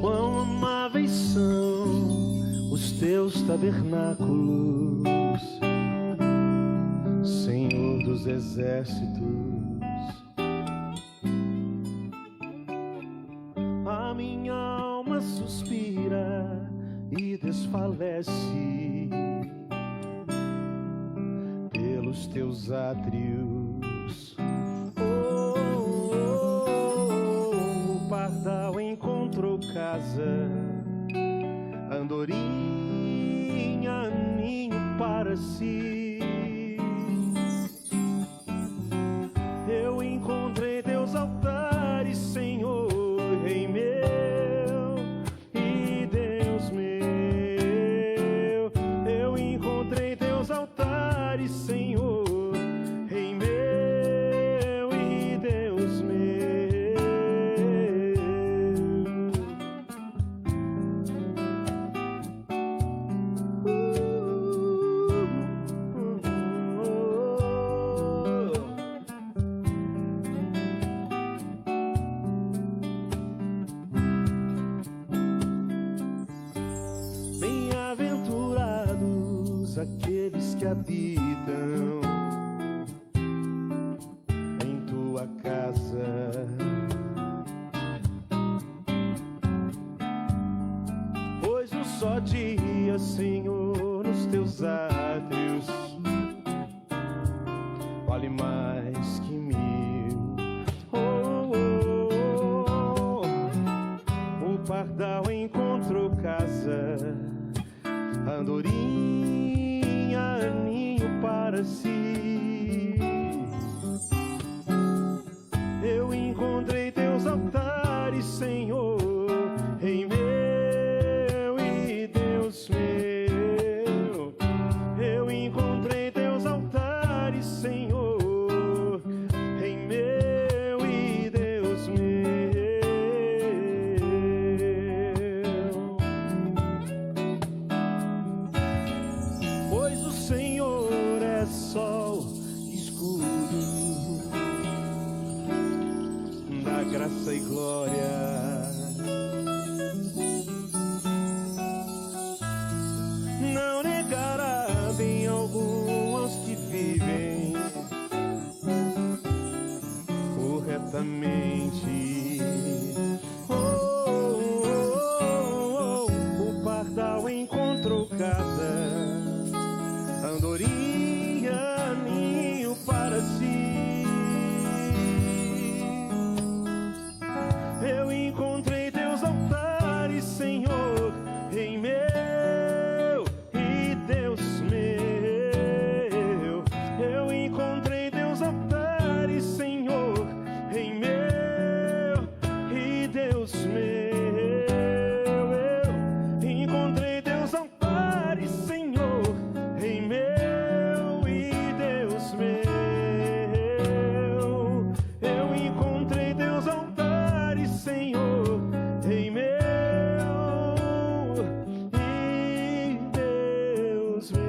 Quão amáveis são os teus tabernáculos, Senhor dos exércitos. A minha alma suspira e desfalece pelos teus átrios. O pardal encontrou casa, andorinha, ninho para si. Eu encontrei teus altares, Senhor, Rei meu e Deus meu. Eu encontrei teus altares, Senhor, Rei meu e Deus meu. Bem-aventurados aqueles que habitam em tua casa, pois um só dia, Senhor, nos teus átrios vale mais que 1000. O pardal encontrou casa, andorinha, ninho para si. Eu encontrei teus altares, Senhor, Rei meu e Deus meu. Eu encontrei teus altares, Senhor, Rei meu e Deus meu. Pois o Senhor é sol e escudo da graça e glória. Não negará bem algum aos que vivem corretamente. O pardal encontrou casa, andorinha, ninho para si. Eu encontrei teus altares, Senhor, Rei meu e Deus meu. Eu encontrei teus altares, Senhor, Rei meu e Deus meu. Eu encontrei teus altares, Senhor, Rei meu e Deus meu. Eu encontrei teus altares, Senhor, Rei meu e Deus meu.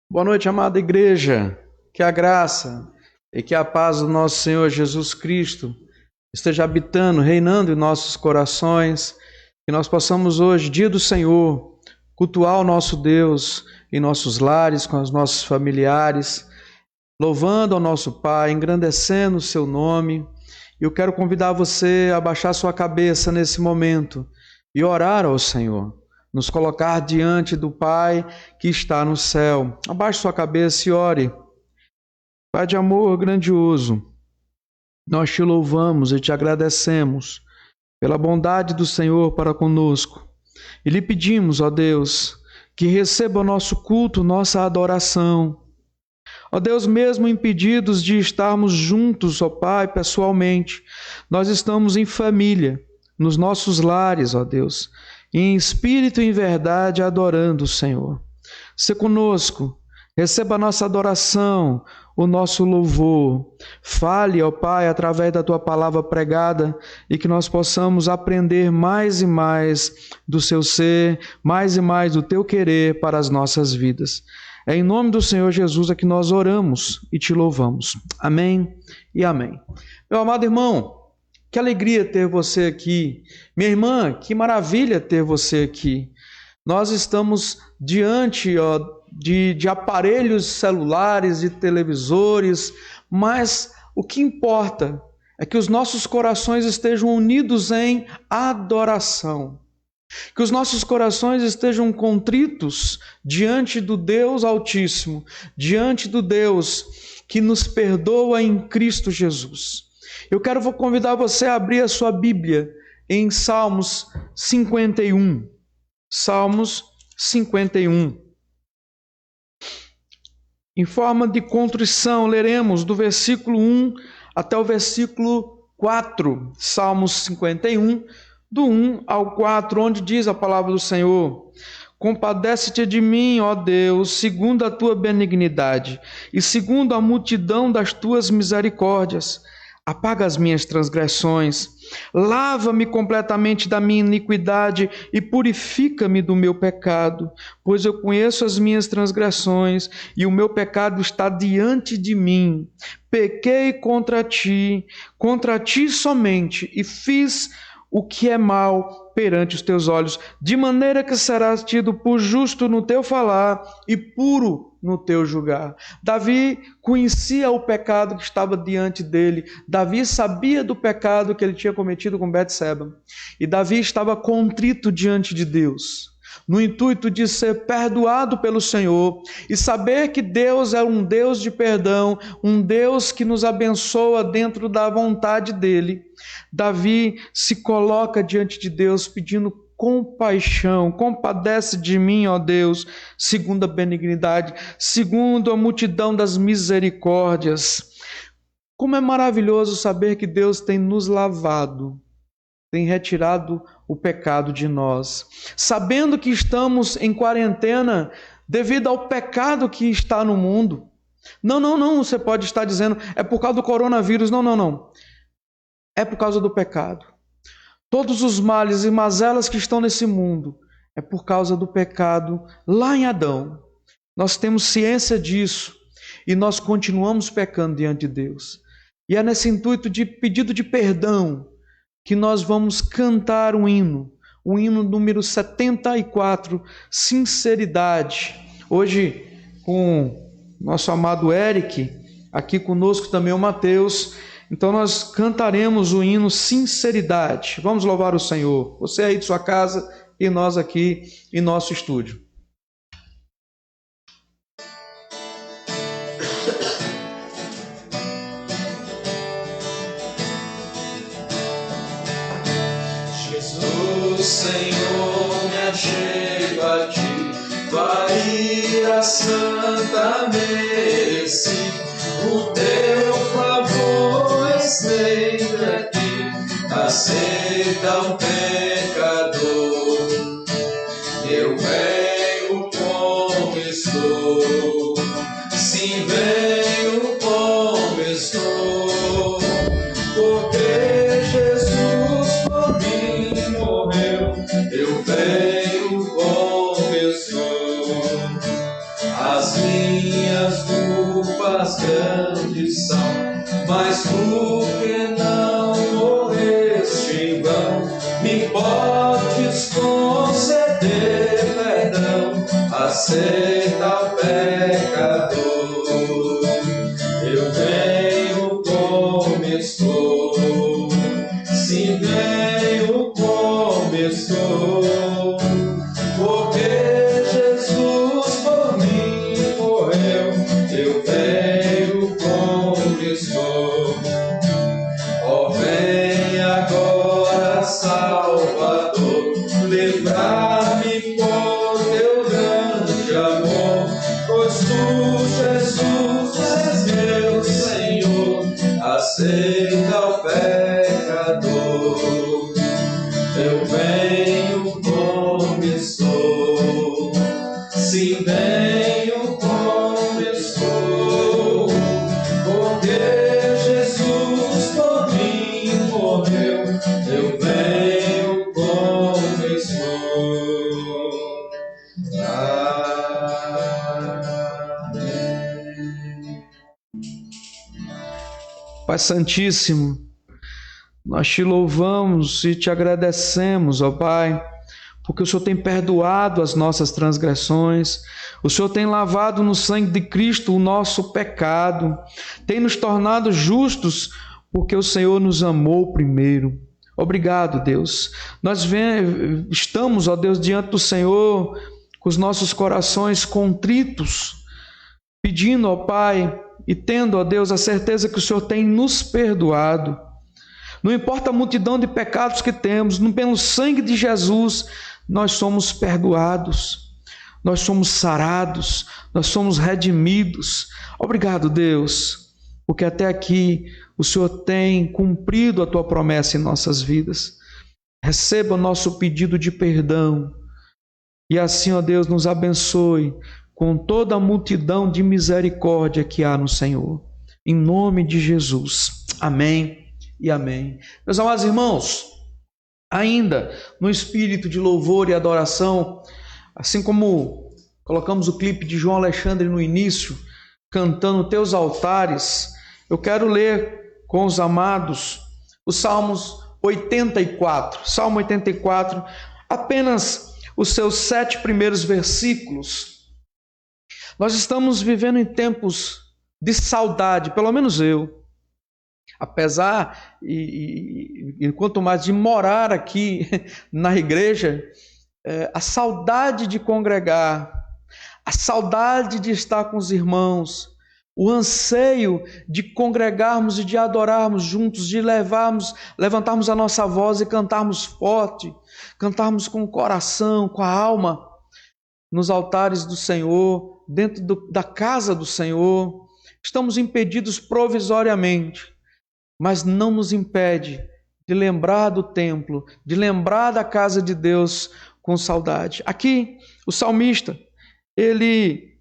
Boa noite, amada igreja. Que a graça e que a paz do nosso Senhor Jesus Cristo esteja habitando, reinando em nossos corações. Que nós possamos hoje, dia do Senhor, cultuar o nosso Deus em nossos lares, com os nossos familiares, louvando ao nosso Pai, engrandecendo o seu nome. Eu quero convidar você a baixar sua cabeça nesse momento e orar ao Senhor. nos colocar diante do Pai que está no céu. Abaixe sua cabeça e ore. Pai de amor grandioso, nós te louvamos e te agradecemos pela bondade do Senhor para conosco. E lhe pedimos, ó Deus, que receba o nosso culto, nossa adoração. Ó Deus, mesmo impedidos de estarmos juntos, ó Pai, pessoalmente, nós estamos em família, nos nossos lares, ó Deus, em espírito e em verdade, adorando o Senhor. Se conosco, receba a nossa adoração, o nosso louvor. Fale, ó Pai, através da Tua palavra pregada e que nós possamos aprender mais e mais do Seu ser, mais e mais do Teu querer para as nossas vidas. É em nome do Senhor Jesus que nós oramos e Te louvamos. Amém e amém. Meu amado irmão, que alegria ter você aqui. Minha irmã, que maravilha ter você aqui. Nós estamos diante, de aparelhos celulares e televisores, mas o que importa é que os nossos corações estejam unidos em adoração, que os nossos corações estejam contritos diante do Deus Altíssimo, diante do Deus que nos perdoa em Cristo Jesus. Eu vou convidar você a abrir a sua Bíblia em Salmos 51. Salmos 51. Em forma de contrição, leremos do versículo 1 até o versículo 4. Salmos 51, do 1 ao 4, onde diz a palavra do Senhor: Compadece-te de mim, ó Deus, segundo a tua benignidade e segundo a multidão das tuas misericórdias. Apaga as minhas transgressões, lava-me completamente da minha iniquidade e purifica-me do meu pecado, pois eu conheço as minhas transgressões e o meu pecado está diante de mim. Pequei contra ti somente, e fiz o que é mal perante os teus olhos, de maneira que serás tido por justo no teu falar e puro no teu julgar. Davi conhecia o pecado que estava diante dele. Davi sabia do pecado que ele tinha cometido com Betseba. E Davi estava contrito diante de Deus, no intuito de ser perdoado pelo Senhor e saber que Deus é um Deus de perdão, um Deus que nos abençoa dentro da vontade dele. Davi se coloca diante de Deus pedindo compaixão. Compadece de mim, ó Deus, segundo a benignidade, segundo a multidão das misericórdias. Como é maravilhoso saber que Deus tem nos lavado, tem retirado o pecado de nós. Sabendo que estamos em quarentena devido ao pecado que está no mundo. Não, você pode estar dizendo, é por causa do coronavírus. Não. É por causa do pecado. Todos os males e mazelas que estão nesse mundo é por causa do pecado lá em Adão. Nós temos ciência disso e nós continuamos pecando diante de Deus. E é nesse intuito de pedido de perdão que nós vamos cantar o hino número 74, Sinceridade. Hoje, com nosso amado Eric, aqui conosco também o Mateus. Então nós cantaremos o hino Sinceridade. Vamos louvar o Senhor. Você aí de sua casa e nós aqui em nosso estúdio. Jesus, Senhor, me achego a ti, vai a santa merece o teu favor. Aceita aqui, aceita o pecador. Eu venho como estou, sim, venho como estou, porque Jesus por mim morreu. Eu venho como eu sou, as minhas culpas grandes são, mas tu que não morreste em vão, me podes conceder perdão. Aceita o pecador. Eu venho como estou, sim, venho como estou, aceita o pecador. Eu venho como estou, sim, venho como estou, porque Jesus por mim morreu. Eu venho como estou. Amém. Pai Santíssimo, nós te louvamos e te agradecemos, ó Pai, porque o Senhor tem perdoado as nossas transgressões, o Senhor tem lavado no sangue de Cristo o nosso pecado, tem nos tornado justos, porque o Senhor nos amou primeiro. Obrigado, Deus. Nós estamos, ó Deus, diante do Senhor, com os nossos corações contritos, pedindo, ó Pai, e tendo, ó Deus, a certeza que o Senhor tem nos perdoado. Não importa a multidão de pecados que temos, pelo sangue de Jesus, nós somos perdoados, nós somos sarados, nós somos redimidos. Obrigado, Deus, porque até aqui o Senhor tem cumprido a Tua promessa em nossas vidas. Receba o nosso pedido de perdão e assim, ó Deus, nos abençoe com toda a multidão de misericórdia que há no Senhor. Em nome de Jesus. Amém. E amém. Meus amados irmãos, ainda no espírito de louvor e adoração, assim como colocamos o clipe de João Alexandre no início, cantando Teus altares, eu quero ler com os amados os Salmos 84. Salmo 84, apenas os seus 7 primeiros versículos. Nós estamos vivendo em tempos de saudade, pelo menos eu. Apesar, e quanto mais de morar aqui na igreja, a saudade de congregar, a saudade de estar com os irmãos, o anseio de congregarmos e de adorarmos juntos, de levantarmos a nossa voz e cantarmos forte, cantarmos com o coração, com a alma, nos altares do Senhor, dentro da casa do Senhor. Estamos impedidos provisoriamente, mas não nos impede de lembrar do templo, de lembrar da casa de Deus com saudade. Aqui, o salmista, ele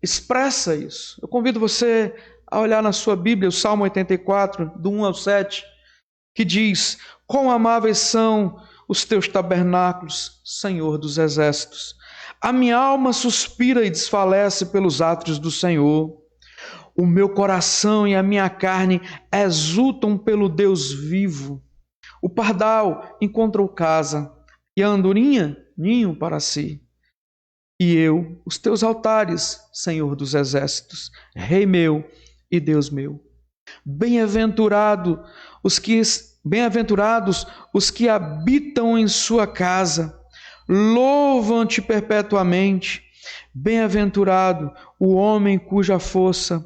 expressa isso. Eu convido você a olhar na sua Bíblia, o Salmo 84, do 1 ao 7, que diz: quão amáveis são os teus tabernáculos, Senhor dos exércitos. A minha alma suspira e desfalece pelos átrios do Senhor. O meu coração e a minha carne exultam pelo Deus vivo. O pardal encontrou casa e a andorinha ninho para si. E eu, os teus altares, Senhor dos exércitos, Rei meu e Deus meu. Bem-aventurados os que habitam em sua casa, louvam-te perpetuamente. Bem-aventurado o homem cuja força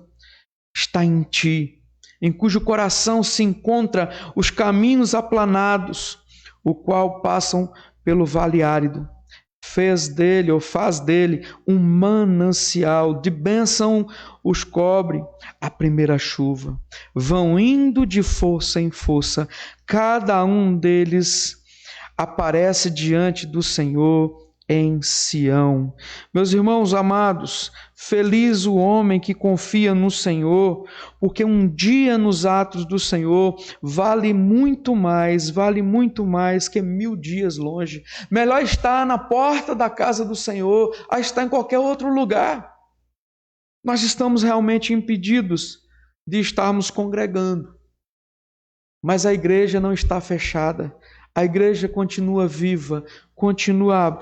está em ti, em cujo coração se encontram os caminhos aplanados, o qual passam pelo vale árido. Faz dele um manancial, de bênção os cobre a primeira chuva. Vão indo de força em força, cada um deles aparece diante do Senhor em Sião. Meus irmãos amados, feliz o homem que confia no Senhor, porque um dia nos atos do Senhor vale muito mais que 1000 dias longe. Melhor estar na porta da casa do Senhor a estar em qualquer outro lugar. Nós estamos realmente impedidos de estarmos congregando, mas a igreja não está fechada. A igreja continua viva, continua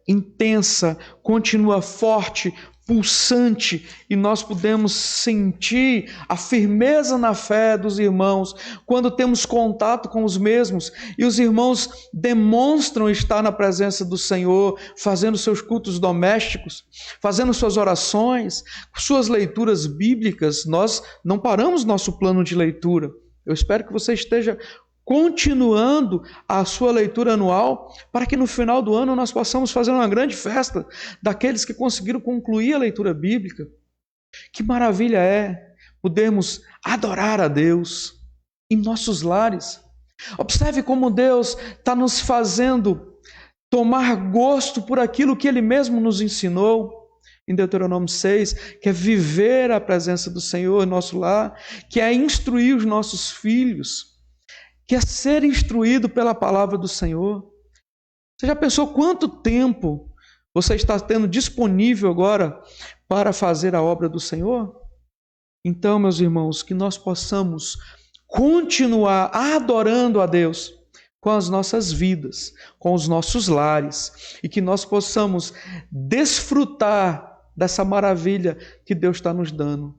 intensa, continua forte, pulsante, e nós podemos sentir a firmeza na fé dos irmãos quando temos contato com os mesmos e os irmãos demonstram estar na presença do Senhor, fazendo seus cultos domésticos, fazendo suas orações, suas leituras bíblicas. Nós não paramos nosso plano de leitura. Eu espero que você esteja continuando a sua leitura anual, para que no final do ano nós possamos fazer uma grande festa daqueles que conseguiram concluir a leitura bíblica. Que maravilha é podermos adorar a Deus em nossos lares. Observe como Deus está nos fazendo tomar gosto por aquilo que Ele mesmo nos ensinou. Em Deuteronômio 6, que é viver a presença do Senhor em nosso lar, que é instruir os nossos filhos, que é ser instruído pela palavra do Senhor. Você já pensou quanto tempo você está tendo disponível agora para fazer a obra do Senhor? Então, meus irmãos, que nós possamos continuar adorando a Deus com as nossas vidas, com os nossos lares, e que nós possamos desfrutar dessa maravilha que Deus está nos dando.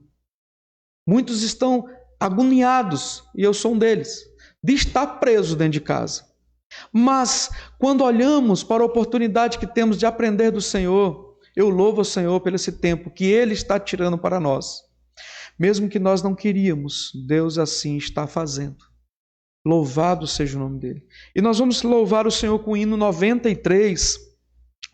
Muitos estão agoniados, e eu sou um deles, de estar preso dentro de casa. Mas, quando olhamos para a oportunidade que temos de aprender do Senhor, eu louvo o Senhor pelo esse tempo que Ele está tirando para nós. Mesmo que nós não queríamos, Deus assim está fazendo. Louvado seja o nome dEle. E nós vamos louvar o Senhor com o hino 93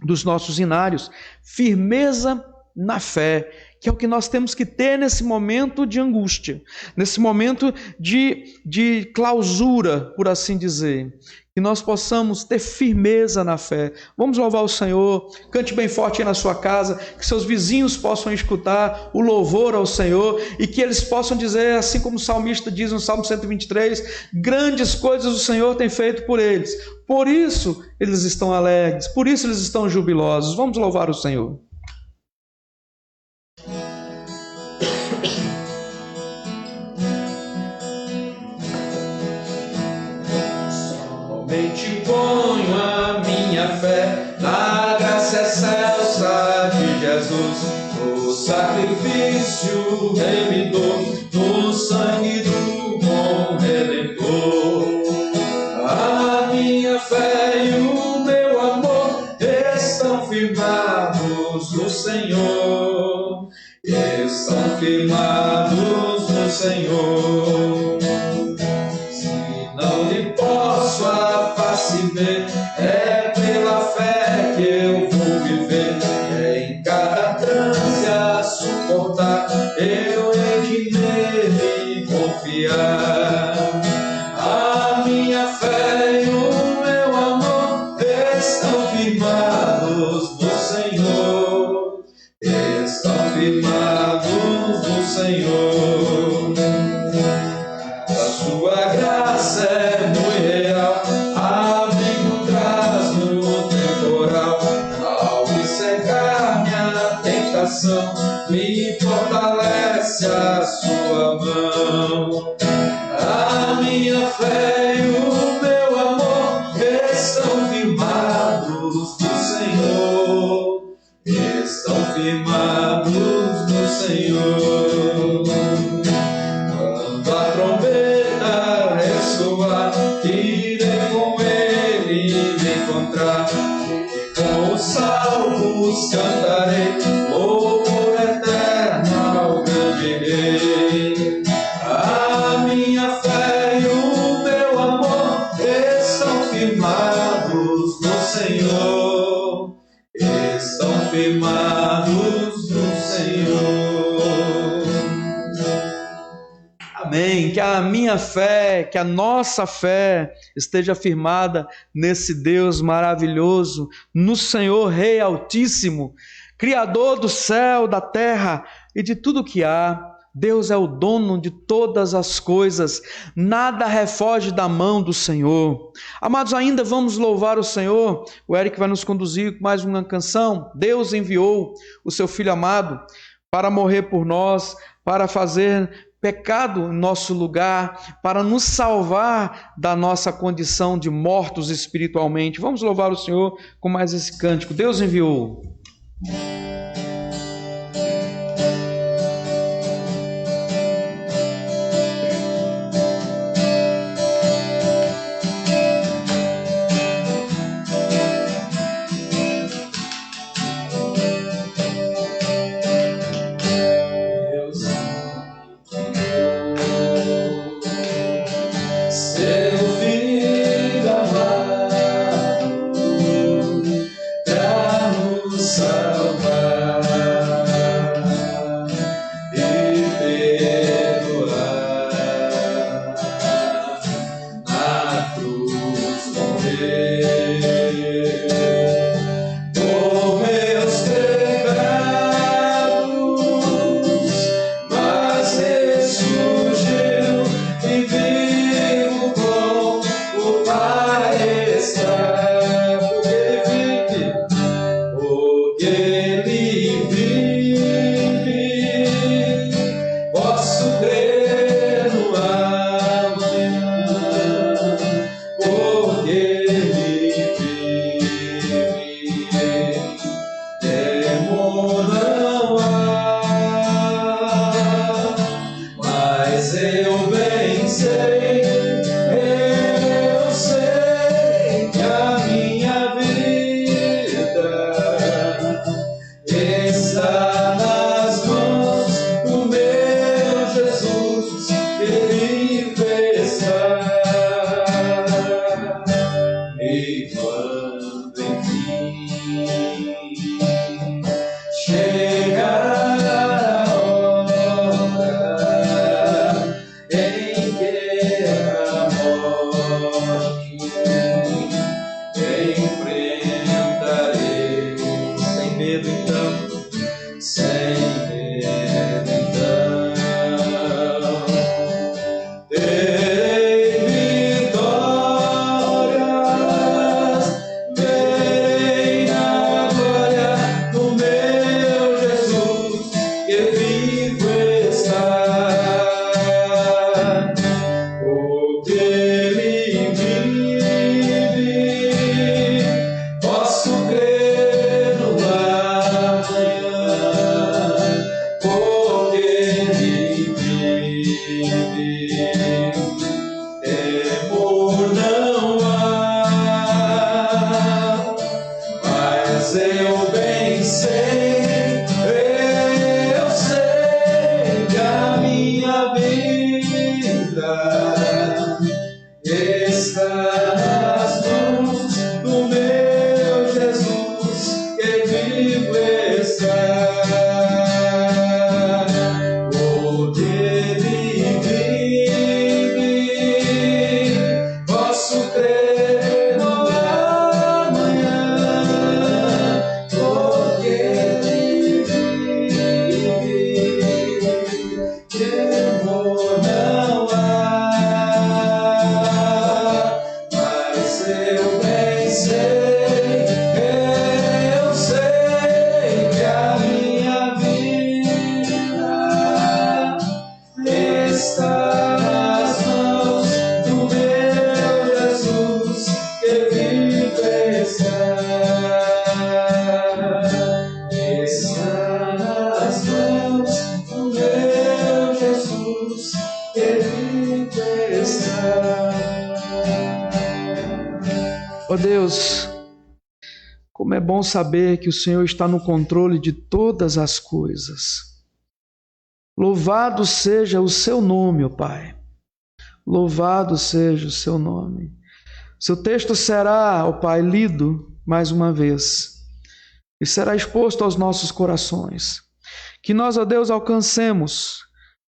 dos nossos hinários, Firmeza na Fé, que é o que nós temos que ter nesse momento de angústia, nesse momento de clausura, por assim dizer, que nós possamos ter firmeza na fé. Vamos louvar o Senhor, cante bem forte aí na sua casa, que seus vizinhos possam escutar o louvor ao Senhor e que eles possam dizer, assim como o salmista diz no Salmo 123, grandes coisas o Senhor tem feito por eles, por isso eles estão alegres, por isso eles estão jubilosos. Vamos louvar o Senhor. Somente ponho a minha fé na graça excelsa de Jesus, no sacrifício remidor, no sangue do bom Redentor. A minha fé e o meu amor estão firmados no Senhor, estão firmados no Senhor. Não lhe posso a face ver, é pela fé que eu vou viver, é em cada transe a suportar, eu hei de nele confiar. A minha fé e o meu amor estão firmados no Senhor, estão firmados no Senhor. A sua graça é muito real, abrigo traz no temporal, ao me cegar minha tentação, me fortalece a sua mão. A minha fé e o meu amor estão firmados no Senhor, estão firmados no Senhor. Quando a trombeta ressoar, irei com ele me encontrar, e com os salvos cantarei louvor eterno ao grande Rei. A minha fé e o meu amor estão firmados no Senhor, estão firmados no Senhor. Amém. Que a minha fé, que a nossa fé esteja firmada nesse Deus maravilhoso, no Senhor Rei Altíssimo, Criador do céu, da terra e de tudo que há. Deus é o dono de todas as coisas, nada refoge da mão do Senhor. Amados, ainda vamos louvar o Senhor. O Eric vai nos conduzir com mais uma canção. Deus enviou o seu Filho amado para morrer por nós, para fazer pecado em nosso lugar, para nos salvar da nossa condição de mortos espiritualmente. Vamos louvar o Senhor com mais esse cântico. Deus enviou. Salvar. Chegará a hora em que a morte enfrentarei sem medo então, sem medo então. Terei vitórias, verei na glória do meu Jesus, que vivo está. Porque Ele vive, posso crer no amanhã. Porque Ele vive, temor não há. Mas eu bem sei que a minha vida está nas mãos do meu Jesus, que vivo está. Porque Ele vive, posso crer no amanhã. Porque Ele vive, temor não há. Mas eu bem sei que a minha vida está nas mãos do meu Jesus, que vivo está. Está nas mãos do meu Jesus, que vivo está. Ó Deus, como é bom saber que o Senhor está no controle de todas as coisas. Louvado seja o seu nome, ó Pai. Louvado seja o seu nome. Seu texto será, ó Pai, lido mais uma vez e será exposto aos nossos corações. Que nós, ó Deus, alcancemos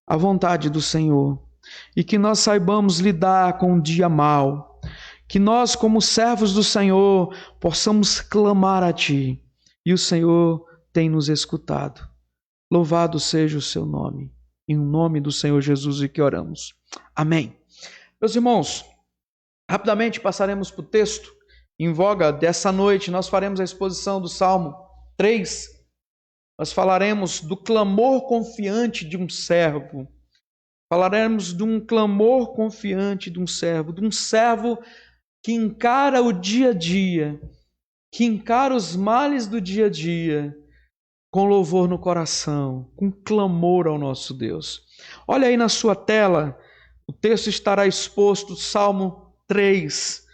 a vontade do Senhor e que nós saibamos lidar com o dia mau. Que nós, como servos do Senhor, possamos clamar a Ti e o Senhor tem nos escutado. Louvado seja o seu nome. Em nome do Senhor Jesus e que oramos. Amém. Meus irmãos, rapidamente passaremos para o texto em voga dessa noite. Nós faremos a exposição do Salmo 3. Nós falaremos do clamor confiante de um servo. Falaremos de um clamor confiante de um servo que encara o dia a dia, que encara os males do dia a dia, com louvor no coração, com clamor ao nosso Deus. Olha aí na sua tela, o texto estará exposto, Salmo 3,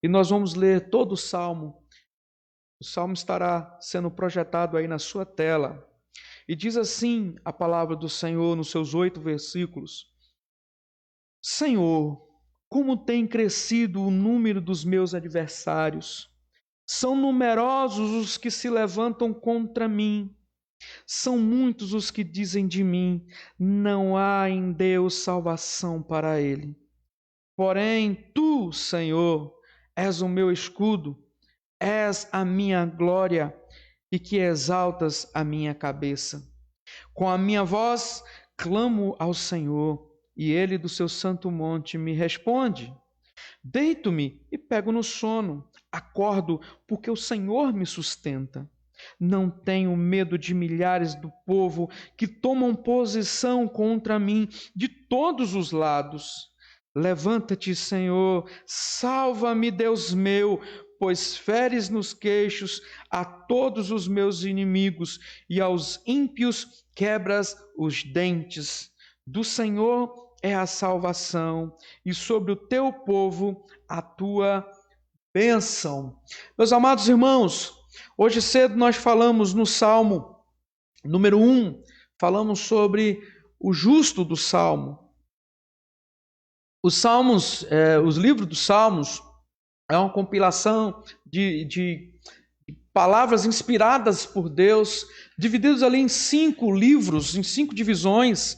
e nós vamos ler todo o Salmo. O Salmo estará sendo projetado aí na sua tela. E diz assim a palavra do Senhor nos seus 8 versículos. Senhor, como tem crescido o número dos meus adversários. São numerosos os que se levantam contra mim. São muitos os que dizem de mim, não há em Deus salvação para ele. Porém, tu, Senhor, és o meu escudo, és a minha glória e que exaltas a minha cabeça. Com a minha voz clamo ao Senhor, e ele do seu santo monte me responde. Deito-me e pego no sono, acordo porque o Senhor me sustenta. Não tenho medo de milhares do povo que tomam posição contra mim de todos os lados. Levanta-te, Senhor, salva-me, Deus meu, pois feres nos queixos a todos os meus inimigos e aos ímpios quebras os dentes. Do Senhor é a salvação e sobre o teu povo a tua bênção. Meus amados irmãos, hoje cedo nós falamos no Salmo número 1, falamos sobre o justo do Salmo. Os livros dos Salmos é uma compilação de palavras inspiradas por Deus, divididos ali em 5 livros, em 5 divisões.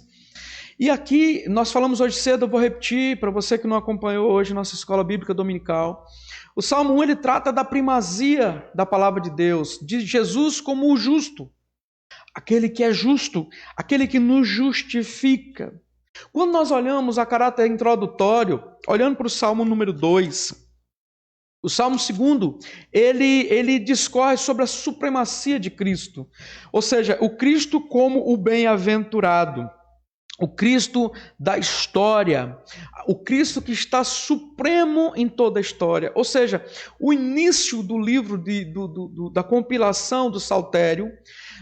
E aqui, nós falamos hoje cedo, eu vou repetir para você que não acompanhou hoje nossa escola bíblica dominical. O Salmo 1, ele trata da primazia da palavra de Deus, de Jesus como o justo, aquele que é justo, aquele que nos justifica. Quando nós olhamos a caráter introdutório, olhando para o Salmo número 2, o Salmo 2, ele discorre sobre a supremacia de Cristo, ou seja, o Cristo como o bem-aventurado, o Cristo da história, o Cristo que está supremo em toda a história. Ou seja, o início do livro da compilação do Saltério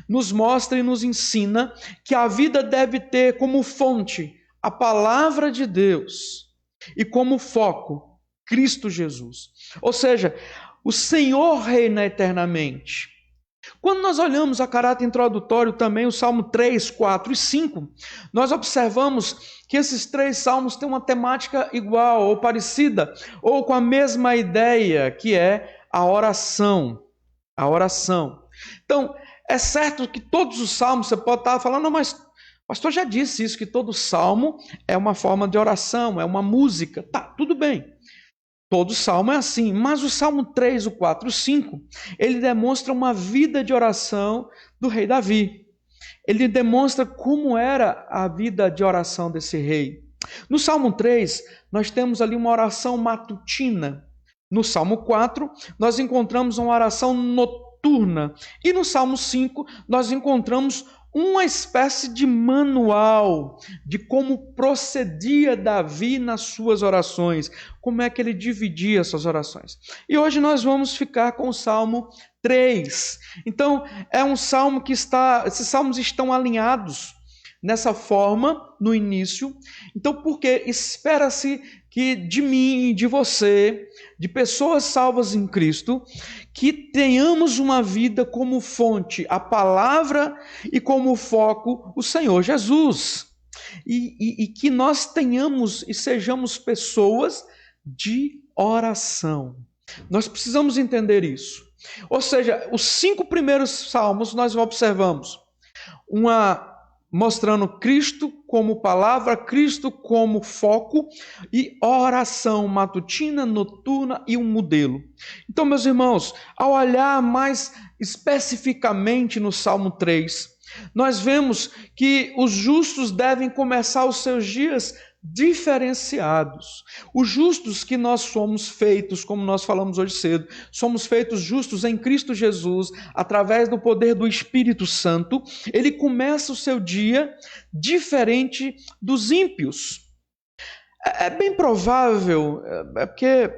nos mostra e nos ensina que a vida deve ter como fonte a palavra de Deus e como foco Cristo Jesus. Ou seja, o Senhor reina eternamente. Quando nós olhamos a caráter introdutório também, o Salmo 3, 4 e 5, nós observamos que esses 3 salmos têm uma temática igual ou parecida, ou com a mesma ideia, que é a oração. A oração. Então, é certo que todos os salmos, você pode estar falando, não, mas o pastor já disse isso, que todo salmo é uma forma de oração, é uma música. Tá, tudo bem. Todo salmo é assim, mas o Salmo 3, o 4 e o 5, ele demonstra uma vida de oração do rei Davi. Ele demonstra como era a vida de oração desse rei. No Salmo 3, nós temos ali uma oração matutina. No Salmo 4, nós encontramos uma oração noturna. E no Salmo 5, nós encontramos uma espécie de manual de como procedia Davi nas suas orações, como é que ele dividia suas orações. E hoje nós vamos ficar com o Salmo 3. Então, é um salmo que esses salmos estão alinhados nessa forma no início. Então, porque espera-se que de mim e de você, de pessoas salvas em Cristo, que tenhamos uma vida como fonte a palavra e como foco o Senhor Jesus. E que nós tenhamos e sejamos pessoas de oração. Nós precisamos entender isso. Ou seja, os 5 primeiros salmos nós observamos mostrando Cristo como palavra, Cristo como foco e oração matutina, noturna e um modelo. Então, meus irmãos, ao olhar mais especificamente no Salmo 3, nós vemos que os justos devem começar os seus dias diferenciados. Os justos que nós somos feitos, como nós falamos hoje cedo, somos feitos justos em Cristo Jesus, através do poder do Espírito Santo. Ele começa o seu dia diferente dos ímpios. É bem provável, porque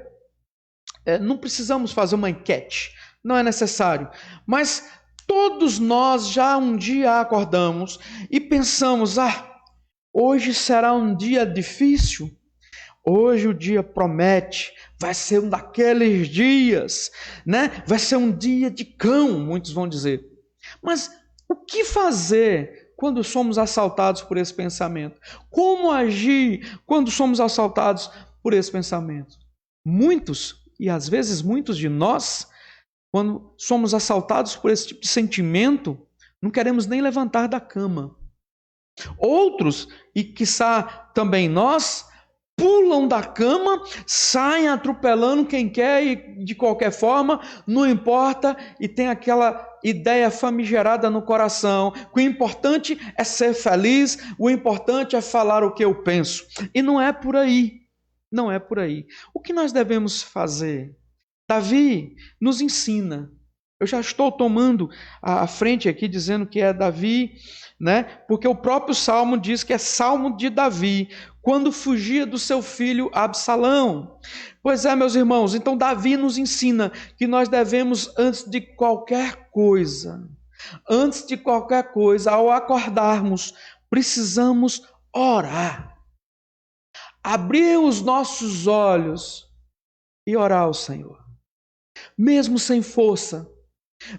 não precisamos fazer uma enquete, não é necessário, mas todos nós já um dia acordamos e pensamos, hoje será um dia difícil, hoje o dia promete, vai ser um daqueles dias, né? Vai ser um dia de cão, muitos vão dizer. Mas o que fazer quando somos assaltados por esse pensamento? Como agir quando somos assaltados por esse pensamento? Muitos, e às vezes muitos de nós, quando somos assaltados por esse tipo de sentimento, não queremos nem levantar da cama. Outros, e quiçá também nós, pulam da cama, saem atropelando quem quer e de qualquer forma, não importa, e tem aquela ideia famigerada no coração, que o importante é ser feliz, o importante é falar o que eu penso. E não é por aí, não é por aí. O que nós devemos fazer? Davi nos ensina. Eu já estou tomando a frente aqui, dizendo que é Davi, né? Porque o próprio Salmo diz que é Salmo de Davi, quando fugia do seu filho Absalão. Pois é, meus irmãos, então Davi nos ensina que nós devemos, antes de qualquer coisa, ao acordarmos, precisamos orar. Abrir os nossos olhos e orar ao Senhor. Mesmo sem força,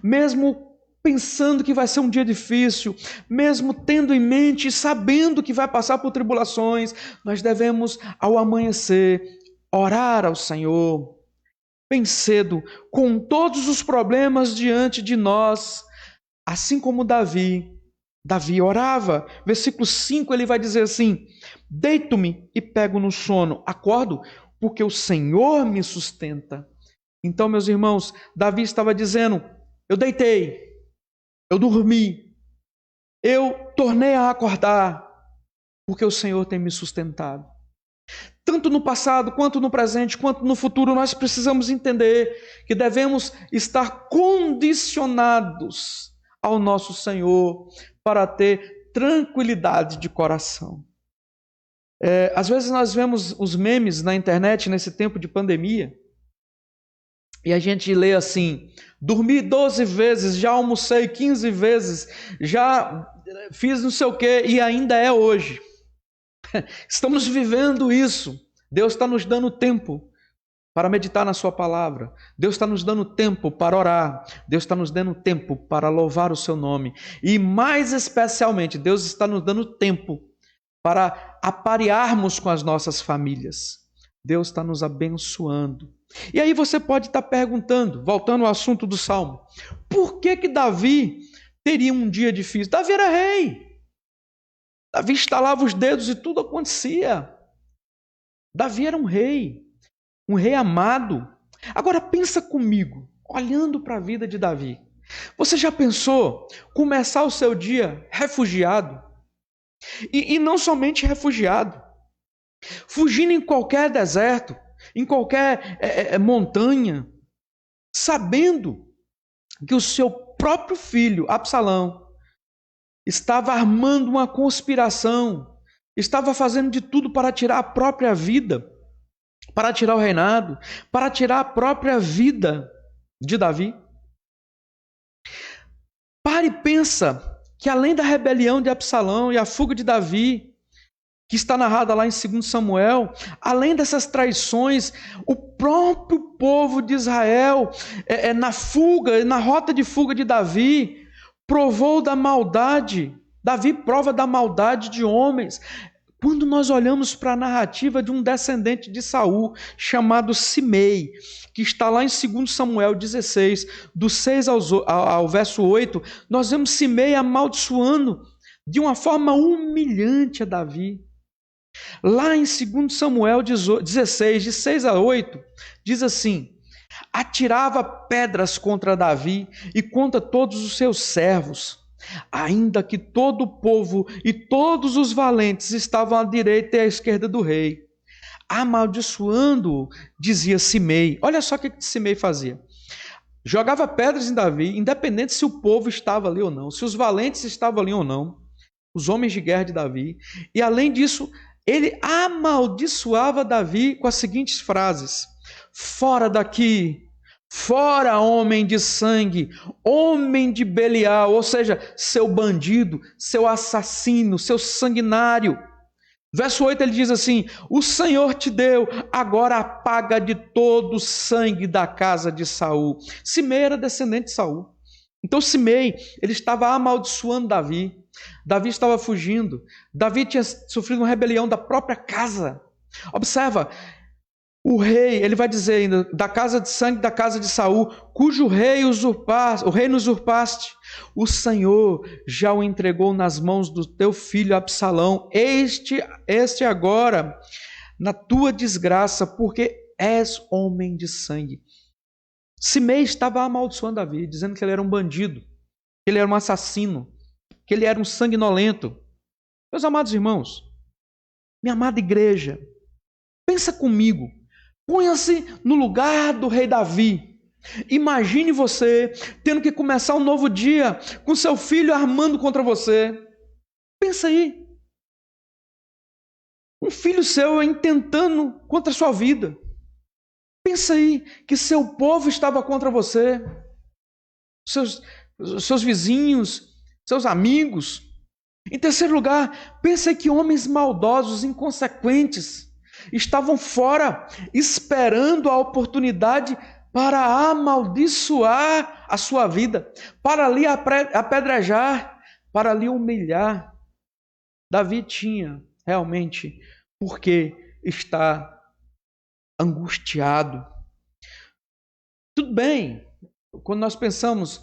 mesmo pensando que vai ser um dia difícil, mesmo tendo em mente e sabendo que vai passar por tribulações, nós devemos, ao amanhecer, orar ao Senhor bem cedo, com todos os problemas diante de nós, assim como Davi orava. Versículo 5, ele vai dizer assim: deito-me e pego no sono, acordo, porque o Senhor me sustenta. Então, meus irmãos, Davi estava dizendo: eu deitei, eu dormi, eu tornei a acordar, porque o Senhor tem me sustentado. Tanto no passado, quanto no presente, quanto no futuro, nós precisamos entender que devemos estar condicionados ao nosso Senhor para ter tranquilidade de coração. Às vezes nós vemos os memes na internet nesse tempo de pandemia e a gente lê assim: dormi 12 vezes, já almocei 15 vezes, já fiz não sei o que e ainda é hoje. Estamos vivendo isso. Deus está nos dando tempo para meditar na sua palavra. Deus está nos dando tempo para orar. Deus está nos dando tempo para louvar o seu nome. E mais especialmente, Deus está nos dando tempo para aparearmos com as nossas famílias. Deus está nos abençoando. E aí você pode estar perguntando, voltando ao assunto do Salmo, por que Davi teria um dia difícil? Davi era rei. Davi estalava os dedos e tudo acontecia. Davi era um rei amado. Agora pensa comigo, olhando para a vida de Davi. Você já pensou começar o seu dia refugiado? E não somente refugiado, fugindo em qualquer deserto, em qualquer montanha, sabendo que o seu próprio filho, Absalão, estava armando uma conspiração, estava fazendo de tudo para tirar a própria vida, para tirar o reinado, para tirar a própria vida de Davi. Pare e pensa que além da rebelião de Absalão e a fuga de Davi, que está narrada lá em 2 Samuel, além dessas traições, o próprio povo de Israel, na rota de fuga de Davi, provou da maldade. Davi prova da maldade de homens. Quando nós olhamos para a narrativa de um descendente de Saul, chamado Simei, que está lá em 2 Samuel 16, do 6 ao verso 8, nós vemos Simei amaldiçoando de uma forma humilhante a Davi. Lá em 2 Samuel 16, de 6 a 8, diz assim: atirava pedras contra Davi e contra todos os seus servos, ainda que todo o povo e todos os valentes estavam à direita e à esquerda do rei. Amaldiçoando-o, dizia Simei. Olha só o que Simei fazia. Jogava pedras em Davi, independente se o povo estava ali ou não, se os valentes estavam ali ou não, os homens de guerra de Davi. E além disso, ele amaldiçoava Davi com as seguintes frases: fora daqui, fora homem de sangue, homem de Belial, ou seja, seu bandido, seu assassino, seu sanguinário. Verso 8 ele diz assim: o Senhor te deu, agora apaga de todo o sangue da casa de Saul. Simei era descendente de Saul. Então Simei, ele estava amaldiçoando Davi. Davi estava fugindo. Davi tinha sofrido uma rebelião da própria casa. Observa, o rei, ele vai dizer ainda, da casa de sangue da casa de Saul, cujo rei o reino usurpaste, o Senhor já o entregou nas mãos do teu filho Absalão, este agora, na tua desgraça, porque és homem de sangue. Simei estava amaldiçoando Davi, dizendo que ele era um bandido, que ele era um assassino, que ele era um sanguinolento. Meus amados irmãos, minha amada igreja, pensa comigo, ponha-se no lugar do rei Davi. Imagine você tendo que começar um novo dia com seu filho armando contra você. Pensa aí. Um filho seu intentando contra a sua vida. Pensa aí que seu povo estava contra você. Seus vizinhos, seus amigos. Em terceiro lugar, pensa que homens maldosos, inconsequentes, estavam fora, esperando a oportunidade para amaldiçoar a sua vida, para ali apedrejar, para ali humilhar. Davi tinha realmente por que estar angustiado. Tudo bem, quando nós pensamos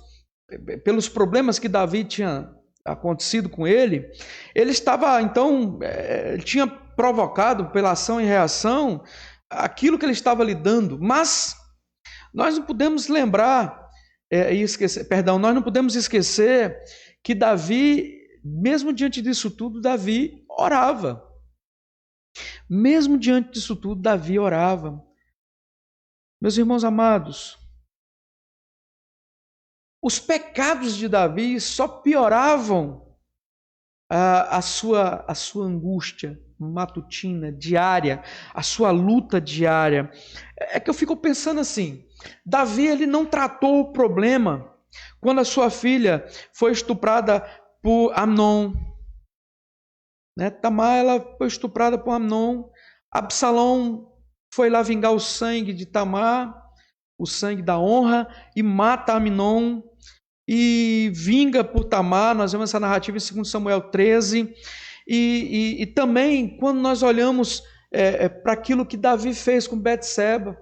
pelos problemas que Davi tinha acontecido com ele estava, então, ele tinha provocado pela ação e reação aquilo que ele estava lidando, mas nós não podemos lembrar nós não podemos esquecer que Davi, mesmo diante disso tudo, Davi orava. Mesmo diante disso tudo, Davi orava. Meus irmãos amados, os pecados de Davi só pioravam a sua angústia matutina, diária, a sua luta diária. É que eu fico pensando assim, Davi ele não tratou o problema quando a sua filha foi estuprada por Amnon. Tamar ela foi estuprada por Amnon. Absalão foi lá vingar o sangue de Tamar, o sangue da honra, e mata Amnon e vinga por Tamar. Nós vemos essa narrativa em 2 Samuel 13. E também, quando nós olhamos para aquilo que Davi fez com Betseba,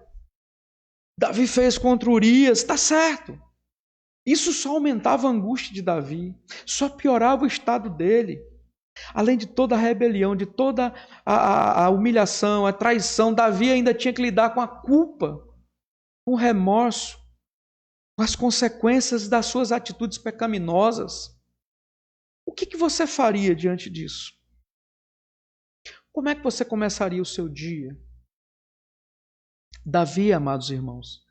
Davi fez contra Urias, está certo. Isso só aumentava a angústia de Davi, só piorava o estado dele. Além de toda a rebelião, de toda a humilhação, a traição, Davi ainda tinha que lidar com a culpa, com o remorso, com as consequências das suas atitudes pecaminosas. O que você faria diante disso? Como é que você começaria o seu dia? Davi, amados irmãos,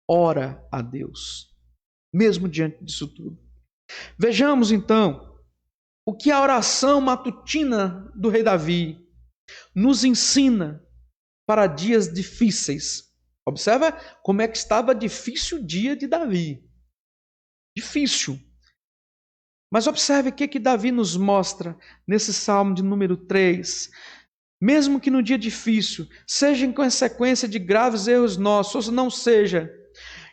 ora a Deus, mesmo diante disso tudo. Vejamos então o que a oração matutina do rei Davi nos ensina para dias difíceis. Observa como é que estava difícil o dia de Davi. Difícil. Mas observe o que Davi nos mostra nesse Salmo de número 3. Mesmo que no dia difícil, seja em consequência de graves erros nossos, ou não seja,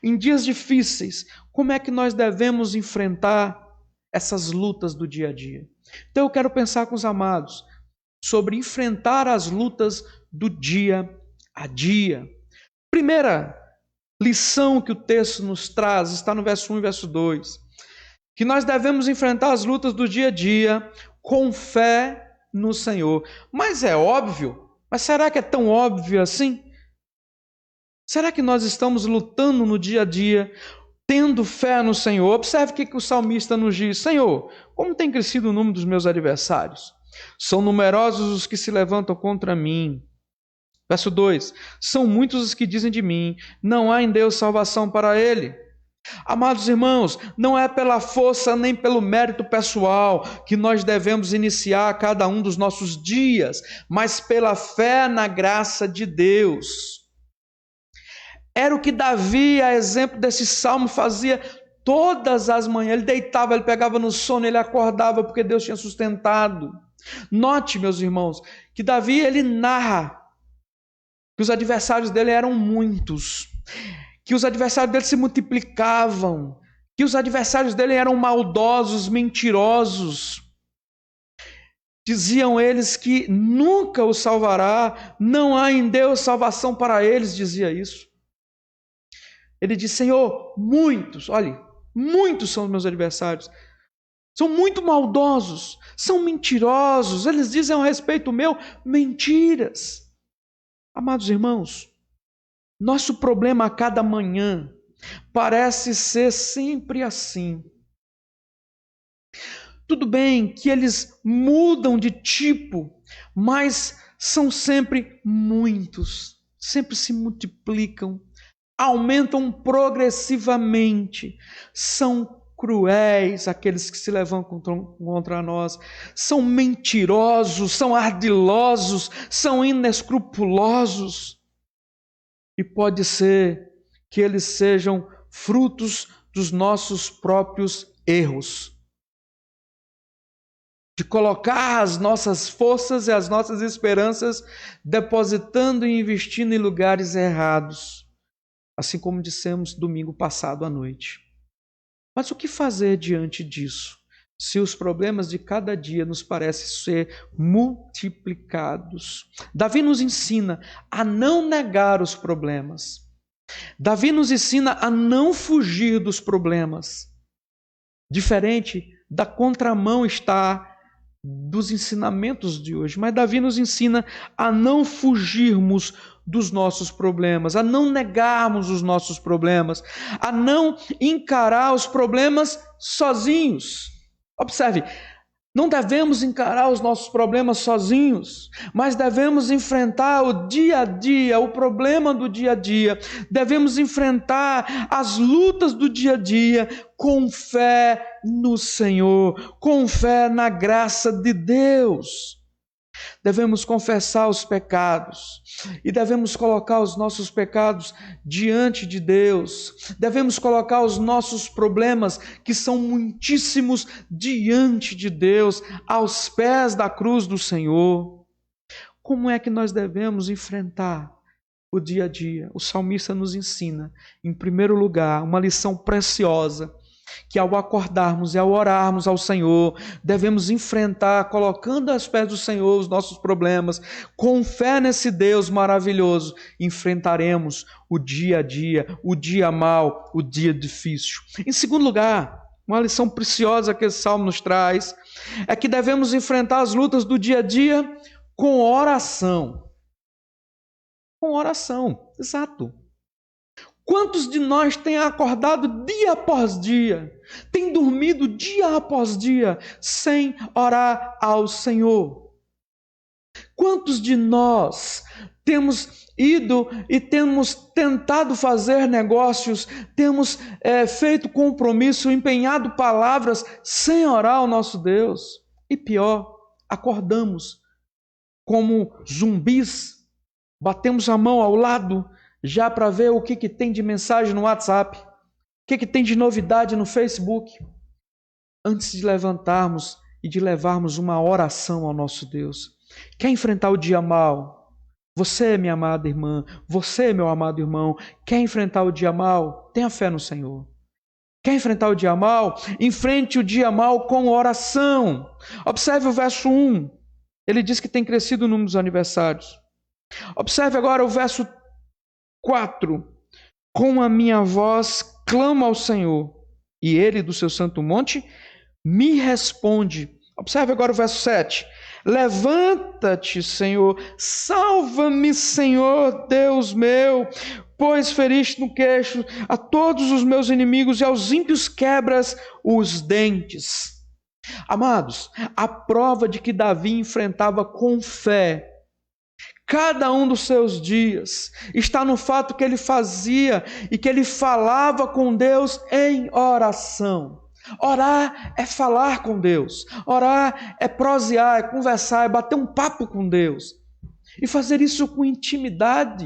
em dias difíceis, como é que nós devemos enfrentar essas lutas do dia a dia? Então eu quero pensar com os amados sobre enfrentar as lutas do dia a dia. Primeira lição que o texto nos traz está no verso 1 e verso 2. Que nós devemos enfrentar as lutas do dia a dia com fé no Senhor. Mas é óbvio? Mas será que é tão óbvio assim? Será que nós estamos lutando no dia a dia, tendo fé no Senhor? Observe o que o salmista nos diz. Senhor, como tem crescido o número dos meus adversários? São numerosos os que se levantam contra mim. Verso 2. São muitos os que dizem de mim, não há em Deus salvação para ele. Amados irmãos, não é pela força nem pelo mérito pessoal que nós devemos iniciar cada um dos nossos dias, mas pela fé na graça de Deus. Era o que Davi, a exemplo desse salmo, fazia todas as manhãs. Ele deitava, ele pegava no sono, ele acordava porque Deus tinha sustentado. Note, meus irmãos, que Davi ele narra que os adversários dele eram muitos, que os adversários dele se multiplicavam, que os adversários dele eram maldosos, mentirosos. Diziam eles que nunca o salvará, não há em Deus salvação para eles, dizia isso. Ele diz, Senhor, muitos são os meus adversários, são muito maldosos, são mentirosos, eles dizem a respeito meu mentiras. Amados irmãos, nosso problema a cada manhã parece ser sempre assim. Tudo bem que eles mudam de tipo, mas são sempre muitos, sempre se multiplicam, aumentam progressivamente, são cruéis aqueles que se levantam contra nós, são mentirosos, são ardilosos, são inescrupulosos. E pode ser que eles sejam frutos dos nossos próprios erros. De colocar as nossas forças e as nossas esperanças depositando e investindo em lugares errados. Assim como dissemos domingo passado à noite. Mas o que fazer diante disso? Se os problemas de cada dia nos parecem ser multiplicados. Davi nos ensina a não negar os problemas, Davi nos ensina a não fugir dos problemas. Diferente da contramão está dos ensinamentos de hoje. Mas Davi nos ensina a não fugirmos dos nossos problemas, a não negarmos os nossos problemas, a não encarar os problemas sozinhos. Observe, não devemos encarar os nossos problemas sozinhos, mas devemos enfrentar o dia a dia, o problema do dia a dia. Devemos enfrentar as lutas do dia a dia com fé no Senhor, com fé na graça de Deus. Devemos confessar os pecados e devemos colocar os nossos pecados diante de Deus. Devemos colocar os nossos problemas, que são muitíssimos, diante de Deus, aos pés da cruz do Senhor. Como é que nós devemos enfrentar o dia a dia? O salmista nos ensina, em primeiro lugar, uma lição preciosa, que ao acordarmos e ao orarmos ao Senhor, devemos enfrentar, colocando aos pés do Senhor os nossos problemas, com fé nesse Deus maravilhoso, enfrentaremos o dia a dia, o dia mau, o dia difícil. Em segundo lugar, uma lição preciosa que esse salmo nos traz, é que devemos enfrentar as lutas do dia a dia com oração. Com oração, exato. Quantos de nós têm acordado dia após dia, têm dormido dia após dia, sem orar ao Senhor? Quantos de nós temos ido e temos tentado fazer negócios, temos feito compromisso, empenhado palavras, sem orar ao nosso Deus? E pior, acordamos como zumbis, batemos a mão ao lado, já para ver o que tem de mensagem no WhatsApp, o que tem de novidade no Facebook, antes de levantarmos e de levarmos uma oração ao nosso Deus. Quer enfrentar o dia mau? Você, minha amada irmã, você, meu amado irmão, quer enfrentar o dia mau? Tenha fé no Senhor. Quer enfrentar o dia mau? Enfrente o dia mau com oração. Observe o verso 1. Ele diz que tem crescido o número dos aniversários. Observe agora o verso 4. Com a minha voz clamo ao Senhor, e Ele do seu santo monte me responde. Observe agora o verso 7. Levanta-te, Senhor, salva-me, Senhor, Deus meu, pois feriste no queixo a todos os meus inimigos e aos ímpios quebras os dentes. Amados, a prova de que Davi enfrentava com fé cada um dos seus dias está no fato que ele fazia e que ele falava com Deus em oração. Orar é falar com Deus. Orar é prosear, é conversar, é bater um papo com Deus. E fazer isso com intimidade.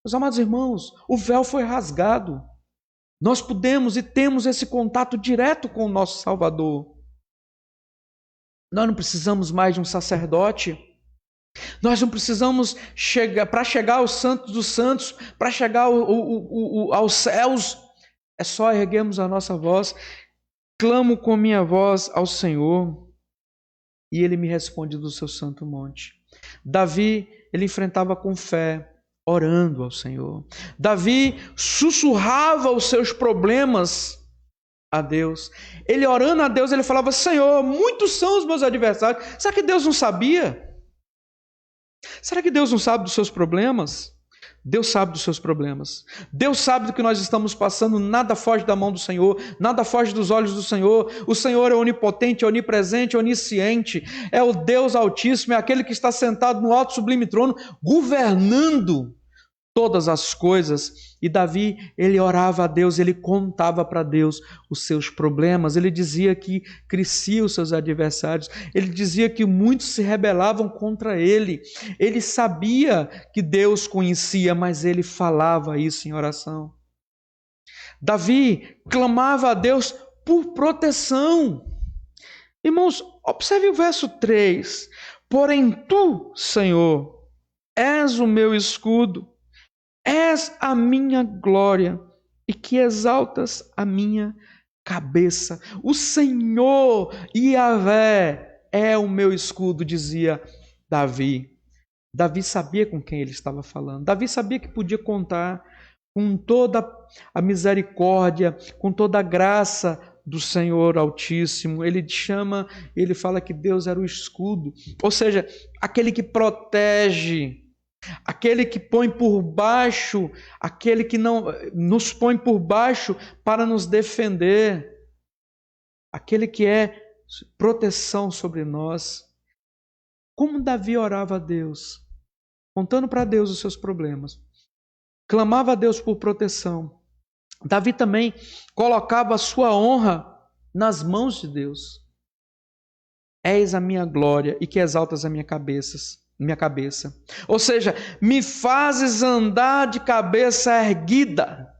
Meus amados irmãos, o véu foi rasgado. Nós podemos e temos esse contato direto com o nosso Salvador. Nós não precisamos mais de um sacerdote. Nós não precisamos para chegar aos santos dos santos, para chegar aos céus. É só erguermos a nossa voz. Clamo com minha voz ao Senhor, e Ele me responde do seu santo monte. Davi, ele enfrentava com fé, orando ao Senhor. Davi sussurrava os seus problemas a Deus. Ele orando a Deus, ele falava: Senhor, muitos são os meus adversários. Será que Deus não sabia? Será que Deus não sabe dos seus problemas? Deus sabe dos seus problemas. Deus sabe do que nós estamos passando. Nada foge da mão do Senhor, nada foge dos olhos do Senhor. O Senhor é onipotente, onipresente, onisciente. É o Deus Altíssimo, é aquele que está sentado no alto sublime trono, governando todas as coisas. E Davi, ele orava a Deus, ele contava para Deus os seus problemas. Ele dizia que cresciam os seus adversários. Ele dizia que muitos se rebelavam contra ele. Ele sabia que Deus conhecia, mas ele falava isso em oração. Davi clamava a Deus por proteção. Irmãos, observe o verso 3. Porém tu, Senhor, és o meu escudo, és a minha glória e que exaltas a minha cabeça. O Senhor, Yahvé, é o meu escudo, dizia Davi. Davi sabia com quem ele estava falando. Davi sabia que podia contar com toda a misericórdia, com toda a graça do Senhor Altíssimo. Ele chama, ele fala que Deus era o escudo, ou seja, aquele que protege, aquele que põe por baixo, aquele que não nos põe por baixo para nos defender, aquele que é proteção sobre nós. Como Davi orava a Deus, contando para Deus os seus problemas, clamava a Deus por proteção. Davi também colocava a sua honra nas mãos de Deus. És a minha glória e que exaltas a minha cabeça. Ou seja, me fazes andar de cabeça erguida.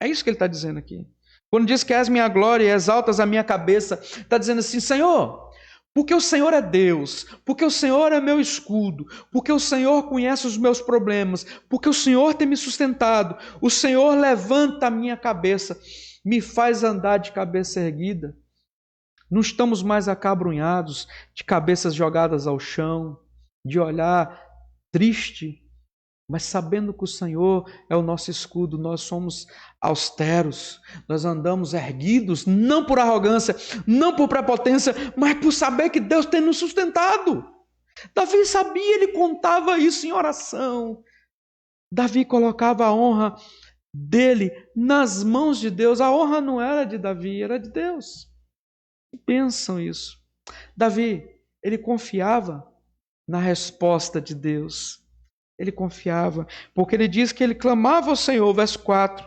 É isso que ele está dizendo aqui. Quando diz que és minha glória e exaltas a minha cabeça, está dizendo assim, Senhor, porque o Senhor é Deus, porque o Senhor é meu escudo, porque o Senhor conhece os meus problemas, porque o Senhor tem me sustentado, o Senhor levanta a minha cabeça, me faz andar de cabeça erguida. Não estamos mais acabrunhados, de cabeças jogadas ao chão, de olhar triste, mas sabendo que o Senhor é o nosso escudo, nós somos austeros, nós andamos erguidos, não por arrogância, não por prepotência, mas por saber que Deus tem nos sustentado. Davi sabia, ele contava isso em oração. Davi colocava a honra dele nas mãos de Deus. A honra não era de Davi, era de Deus. Pensam isso. Davi, ele confiava na resposta de Deus. Ele confiava, porque ele diz que ele clamava ao Senhor, verso 4.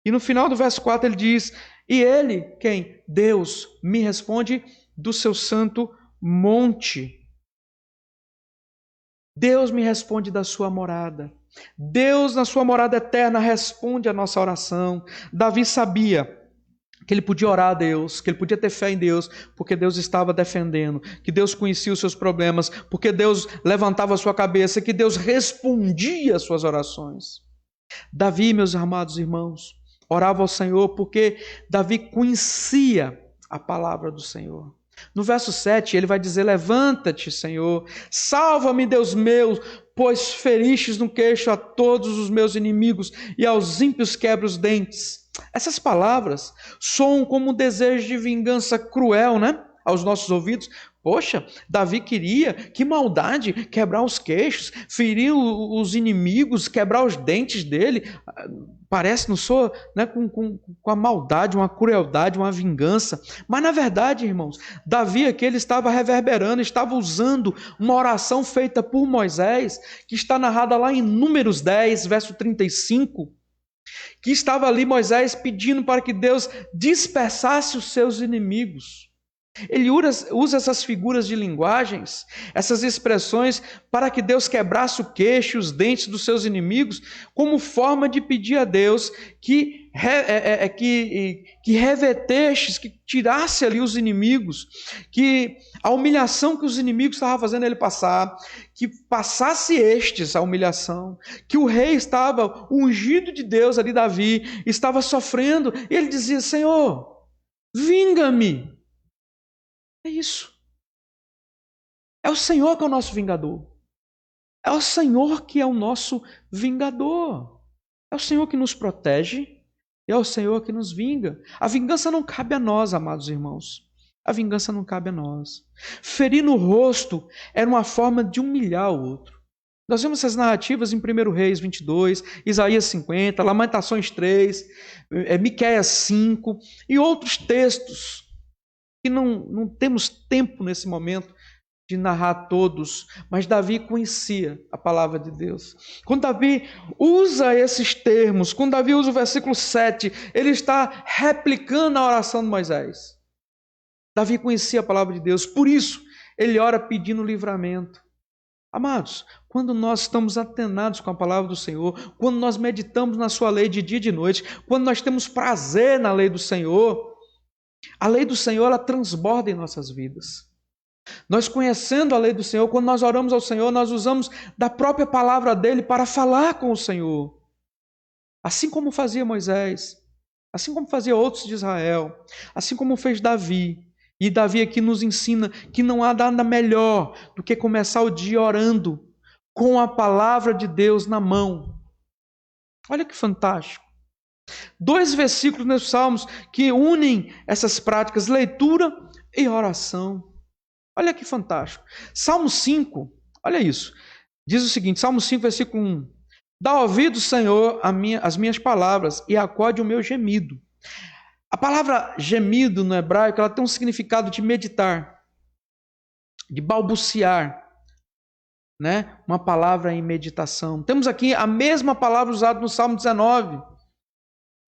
E no final do verso 4 ele diz, e ele, quem? Deus, me responde do seu santo monte. Deus me responde da sua morada. Deus, na sua morada eterna, responde a nossa oração. Davi sabia que ele podia orar a Deus, que ele podia ter fé em Deus, porque Deus estava defendendo, que Deus conhecia os seus problemas, porque Deus levantava a sua cabeça, que Deus respondia às suas orações. Davi, meus amados irmãos, orava ao Senhor porque Davi conhecia a palavra do Senhor. No verso 7, ele vai dizer, levanta-te, Senhor, salva-me, Deus meu, pois feristes no queixo a todos os meus inimigos e aos ímpios quebra os dentes. Essas palavras soam como um desejo de vingança cruel, né? Aos nossos ouvidos. Poxa, Davi queria, que maldade, quebrar os queixos, ferir os inimigos, quebrar os dentes dele. Parece, não sou, né, com a maldade, uma crueldade, uma vingança. Mas na verdade, irmãos, Davi aqui ele estava reverberando, estava usando uma oração feita por Moisés, que está narrada lá em Números 10, verso 35, que estava ali Moisés pedindo para que Deus dispersasse os seus inimigos. Ele usa essas figuras de linguagens, essas expressões para que Deus quebrasse o queixo, os dentes dos seus inimigos, como forma de pedir a Deus que revertesse, que tirasse ali os inimigos, que a humilhação que os inimigos estavam fazendo ele passar, que passasse estes a humilhação, que o rei estava ungido de Deus ali, Davi, estava sofrendo, e ele dizia, Senhor, vinga-me. É isso. É o Senhor que é o nosso vingador. É o Senhor que é o nosso vingador. É o Senhor que nos protege. É o Senhor que nos vinga. A vingança não cabe a nós, amados irmãos. A vingança não cabe a nós. Ferir no rosto era uma forma de humilhar o outro. Nós vemos essas narrativas em 1 Reis 22, Isaías 50, Lamentações 3, Miqueias 5 e outros textos que não temos tempo nesse momento de narrar todos, mas Davi conhecia a palavra de Deus. Quando Davi usa esses termos, quando Davi usa o versículo 7, ele está replicando a oração de Moisés. Davi conhecia a palavra de Deus, por isso ele ora pedindo livramento. Amados, quando nós estamos atenados com a palavra do Senhor, quando nós meditamos na sua lei de dia e de noite, quando nós temos prazer na lei do Senhor, a lei do Senhor, ela transborda em nossas vidas. Nós conhecendo a lei do Senhor, quando nós oramos ao Senhor, nós usamos da própria palavra dele para falar com o Senhor. Assim como fazia Moisés, assim como fazia outros de Israel, assim como fez Davi. E Davi aqui nos ensina que não há nada melhor do que começar o dia orando com a palavra de Deus na mão. Olha que fantástico. 2 versículos nos Salmos que unem essas práticas, leitura e oração. Olha que fantástico. Salmo 5, olha isso. Diz o seguinte, Salmo 5, versículo 1. Dá ouvido, Senhor, às minhas palavras e acode o meu gemido. A palavra gemido no hebraico, ela tem um significado de meditar, de balbuciar, né? Uma palavra em meditação. Temos aqui a mesma palavra usada no Salmo 19.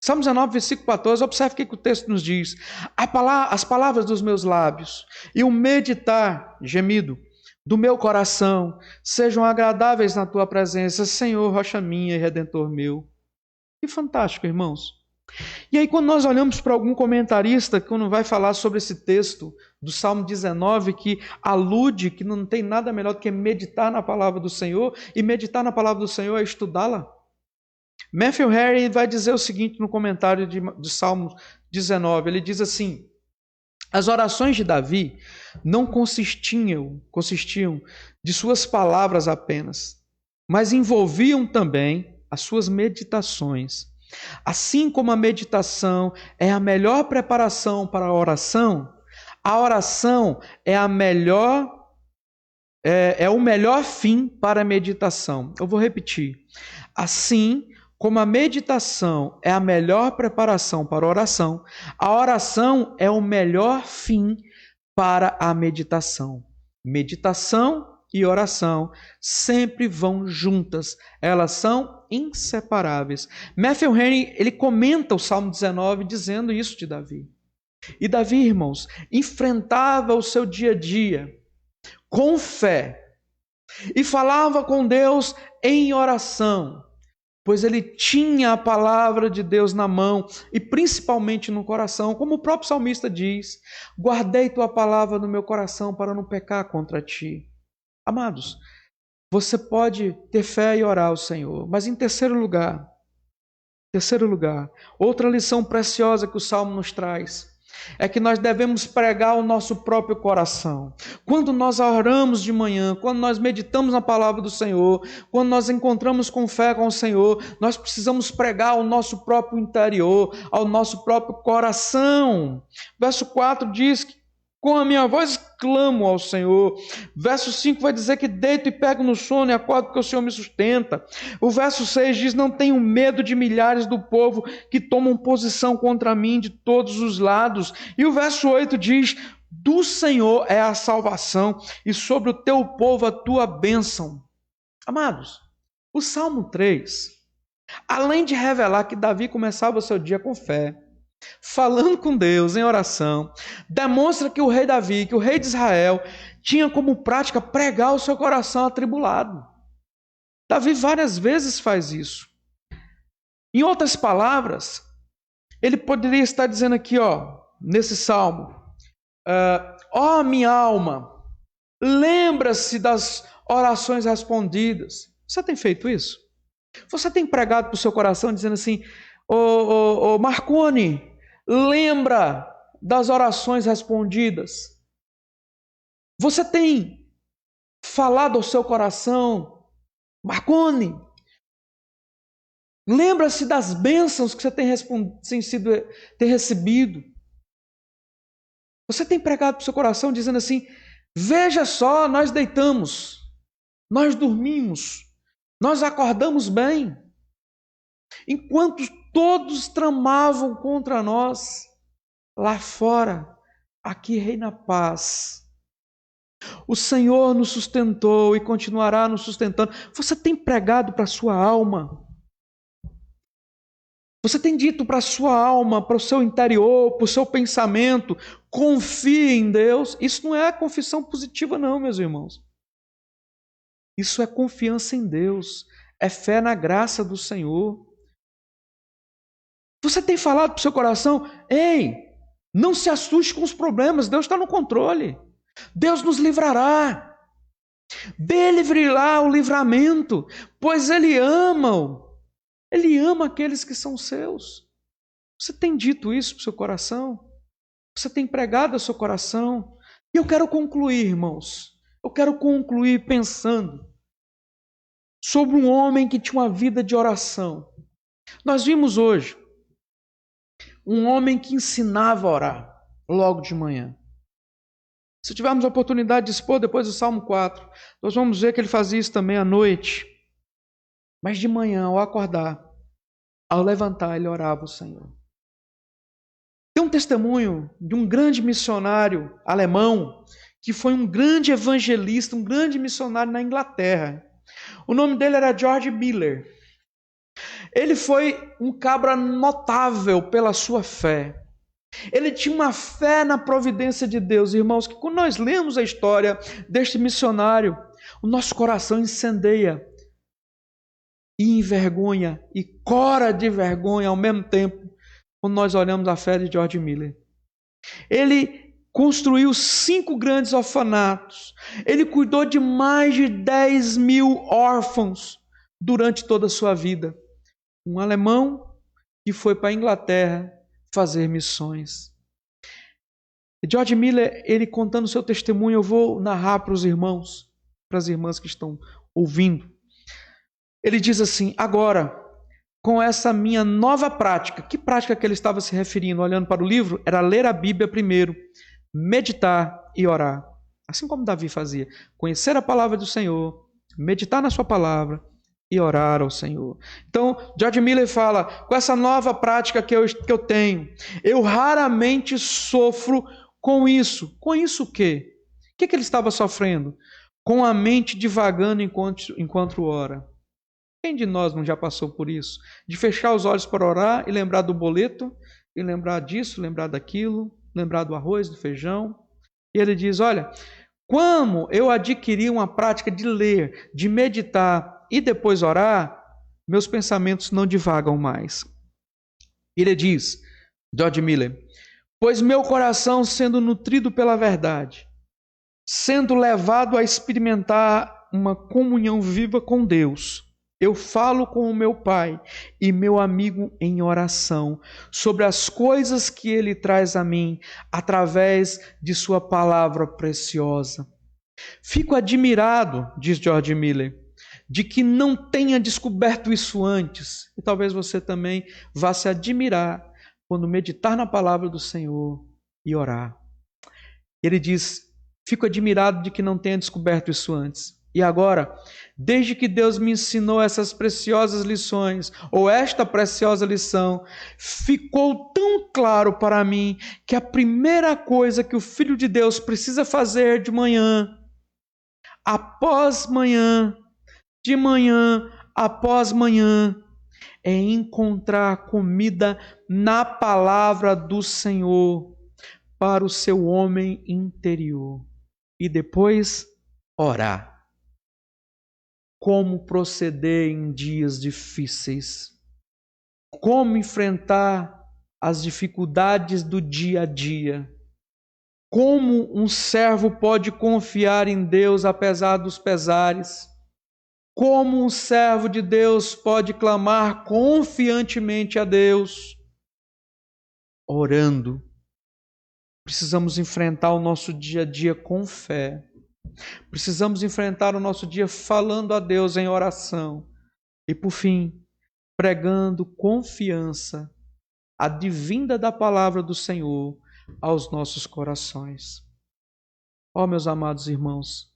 Salmo 19, versículo 14, observe o que o texto nos diz. As palavras dos meus lábios e o meditar, gemido, do meu coração, sejam agradáveis na tua presença, Senhor, rocha minha e redentor meu. Que fantástico, irmãos. E aí, quando nós olhamos para algum comentarista, quando vai falar sobre esse texto do Salmo 19, que alude que não tem nada melhor do que meditar na palavra do Senhor, e meditar na palavra do Senhor é estudá-la. Matthew Henry vai dizer o seguinte no comentário de Salmo 19, ele diz assim, as orações de Davi não consistiam de suas palavras apenas, mas envolviam também as suas meditações. Assim como a meditação é a melhor preparação para a oração é o melhor fim para a meditação. Eu vou repetir. Assim como a meditação é a melhor preparação para a oração é o melhor fim para a meditação. Meditação e oração sempre vão juntas, elas são inseparáveis. Matthew Henry, ele comenta o Salmo 19 dizendo isso de Davi. E Davi, irmãos, enfrentava o seu dia a dia com fé e falava com Deus em oração, pois ele tinha a palavra de Deus na mão e principalmente no coração, como o próprio salmista diz, guardei tua palavra no meu coração para não pecar contra ti. Amados, você pode ter fé e orar ao Senhor, mas em terceiro lugar, outra lição preciosa que o Salmo nos traz, é que nós devemos pregar o nosso próprio coração. Quando nós oramos de manhã, quando nós meditamos na palavra do Senhor, quando nós encontramos com fé com o Senhor, nós precisamos pregar ao nosso próprio interior, ao nosso próprio coração. Verso 4 diz que com a minha voz clamo ao Senhor. Verso 5 vai dizer que deito e pego no sono e acordo porque o Senhor me sustenta. O verso 6 diz, não tenho medo de milhares do povo que tomam posição contra mim de todos os lados. E o verso 8 diz, do Senhor é a salvação e sobre o teu povo a tua bênção. Amados, o Salmo 3, além de revelar que Davi começava o seu dia com fé, falando com Deus em oração, demonstra que o rei Davi, que o rei de Israel, tinha como prática pregar o seu coração atribulado. Davi várias vezes faz isso. Em outras palavras, ele poderia estar dizendo aqui, nesse salmo, ó minha alma, lembra-se das orações respondidas. Você tem feito isso? Você tem pregado para o seu coração dizendo assim, ô Marconi, lembra das orações respondidas. Você tem falado ao seu coração, Marconi, lembra-se das bênçãos que você tem recebido. Você tem pregado para o seu coração dizendo assim, veja só, nós deitamos, nós dormimos, nós acordamos bem. Enquanto todos tramavam contra nós, lá fora, aqui reina paz. O Senhor nos sustentou e continuará nos sustentando. Você tem pregado para a sua alma? Você tem dito para a sua alma, para o seu interior, para o seu pensamento, confie em Deus? Isso não é confissão positiva não, meus irmãos. Isso é confiança em Deus, é fé na graça do Senhor. Você tem falado para o seu coração, ei, não se assuste com os problemas, Deus está no controle. Deus nos livrará. Dele virá o livramento, pois Ele ama aqueles que são seus. Você tem dito isso para o seu coração? Você tem pregado ao seu coração? E eu quero concluir, irmãos. Eu quero concluir pensando sobre um homem que tinha uma vida de oração. Nós vimos hoje um homem que ensinava a orar logo de manhã. Se tivermos a oportunidade de expor depois do Salmo 4, nós vamos ver que ele fazia isso também à noite. Mas de manhã, ao acordar, ao levantar, ele orava ao Senhor. Tem um testemunho de um grande missionário alemão, que foi um grande evangelista, um grande missionário na Inglaterra. O nome dele era George Miller. Ele foi um cabra notável pela sua fé. Ele tinha uma fé na providência de Deus, irmãos, que quando nós lemos a história deste missionário, o nosso coração incendeia e envergonha e cora de vergonha ao mesmo tempo, quando nós olhamos a fé de George Miller. Ele construiu 5 grandes orfanatos, ele cuidou de mais de 10.000 órfãos durante toda a sua vida. Um alemão que foi para a Inglaterra fazer missões. George Miller, ele contando seu testemunho, eu vou narrar para os irmãos, para as irmãs que estão ouvindo. Ele diz assim: agora, com essa minha nova prática, que prática que ele estava se referindo, olhando para o livro? Era ler a Bíblia primeiro, meditar e orar. Assim como Davi fazia. Conhecer a palavra do Senhor, meditar na sua palavra e orar ao Senhor. Então, George Miller fala, com essa nova prática que eu tenho, eu raramente sofro com isso. Com isso o quê? O que ele estava sofrendo? Com a mente divagando enquanto ora. Quem de nós não já passou por isso? De fechar os olhos para orar e lembrar do boleto, e lembrar disso, lembrar daquilo, lembrar do arroz, do feijão. E ele diz, olha, como eu adquiri uma prática de ler, de meditar e depois orar, meus pensamentos não divagam mais. Ele diz, George Miller, pois meu coração sendo nutrido pela verdade, sendo levado a experimentar uma comunhão viva com Deus, eu falo com o meu Pai e meu amigo em oração sobre as coisas que Ele traz a mim através de sua palavra preciosa. Fico admirado, diz George Miller, de que não tenha descoberto isso antes. E talvez você também vá se admirar quando meditar na palavra do Senhor e orar. Ele diz, fico admirado de que não tenha descoberto isso antes. E agora, desde que Deus me ensinou essas preciosas lições, ou esta preciosa lição, ficou tão claro para mim que a primeira coisa que o Filho de Deus precisa fazer de manhã, após manhã, de manhã após manhã, é encontrar comida na palavra do Senhor para o seu homem interior. E depois, orar. Como proceder em dias difíceis? Como enfrentar as dificuldades do dia a dia? Como um servo pode confiar em Deus apesar dos pesares? Como um servo de Deus pode clamar confiantemente a Deus? Orando. Precisamos enfrentar o nosso dia a dia com fé. Precisamos enfrentar o nosso dia falando a Deus em oração. E por fim, pregando confiança, a vinda da palavra do Senhor aos nossos corações. Ó, meus amados irmãos,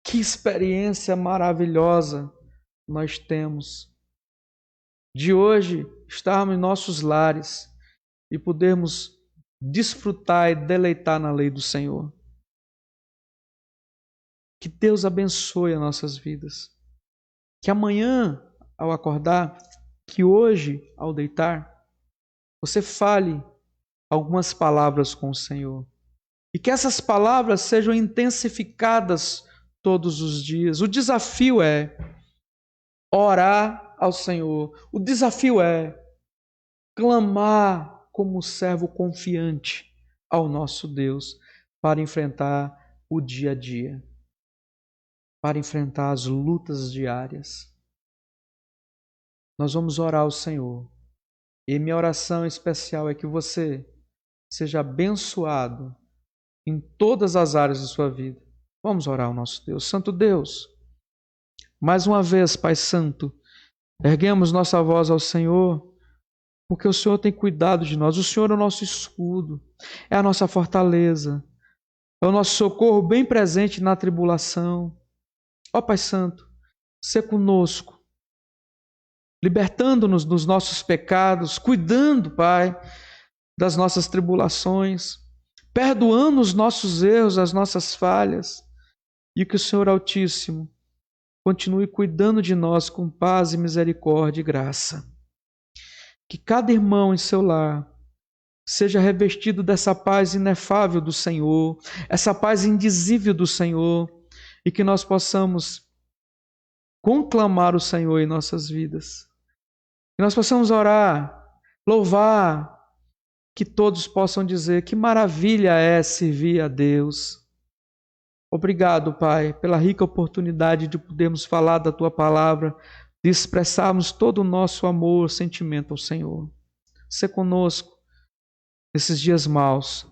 que experiência maravilhosa nós temos de hoje estarmos em nossos lares e podermos desfrutar e deleitar na lei do Senhor. Que Deus abençoe as nossas vidas. Que amanhã, ao acordar, que hoje, ao deitar, você fale algumas palavras com o Senhor. E que essas palavras sejam intensificadas todos os dias. O desafio é orar ao Senhor. O desafio é clamar como servo confiante ao nosso Deus para enfrentar o dia a dia, para enfrentar as lutas diárias. Nós vamos orar ao Senhor. E minha oração especial é que você seja abençoado em todas as áreas de sua vida. Vamos orar ao nosso Deus. Santo Deus, mais uma vez, Pai Santo, Erguemos nossa voz ao Senhor, porque o Senhor tem cuidado de nós. O Senhor é o nosso escudo, é a nossa fortaleza, é o nosso socorro bem presente na tribulação. Ó Pai Santo, sê conosco, libertando-nos dos nossos pecados, cuidando, Pai, das nossas tribulações, perdoando os nossos erros, as nossas falhas, e que o Senhor Altíssimo continue cuidando de nós com paz e misericórdia e graça. Que cada irmão em seu lar seja revestido dessa paz inefável do Senhor, essa paz indizível do Senhor, e que nós possamos conclamar o Senhor em nossas vidas. Que nós possamos orar, louvar, que todos possam dizer que maravilha é servir a Deus. Obrigado, Pai, pela rica oportunidade de podermos falar da Tua palavra, de expressarmos todo o nosso amor, sentimento ao Senhor. Sê conosco nesses dias maus.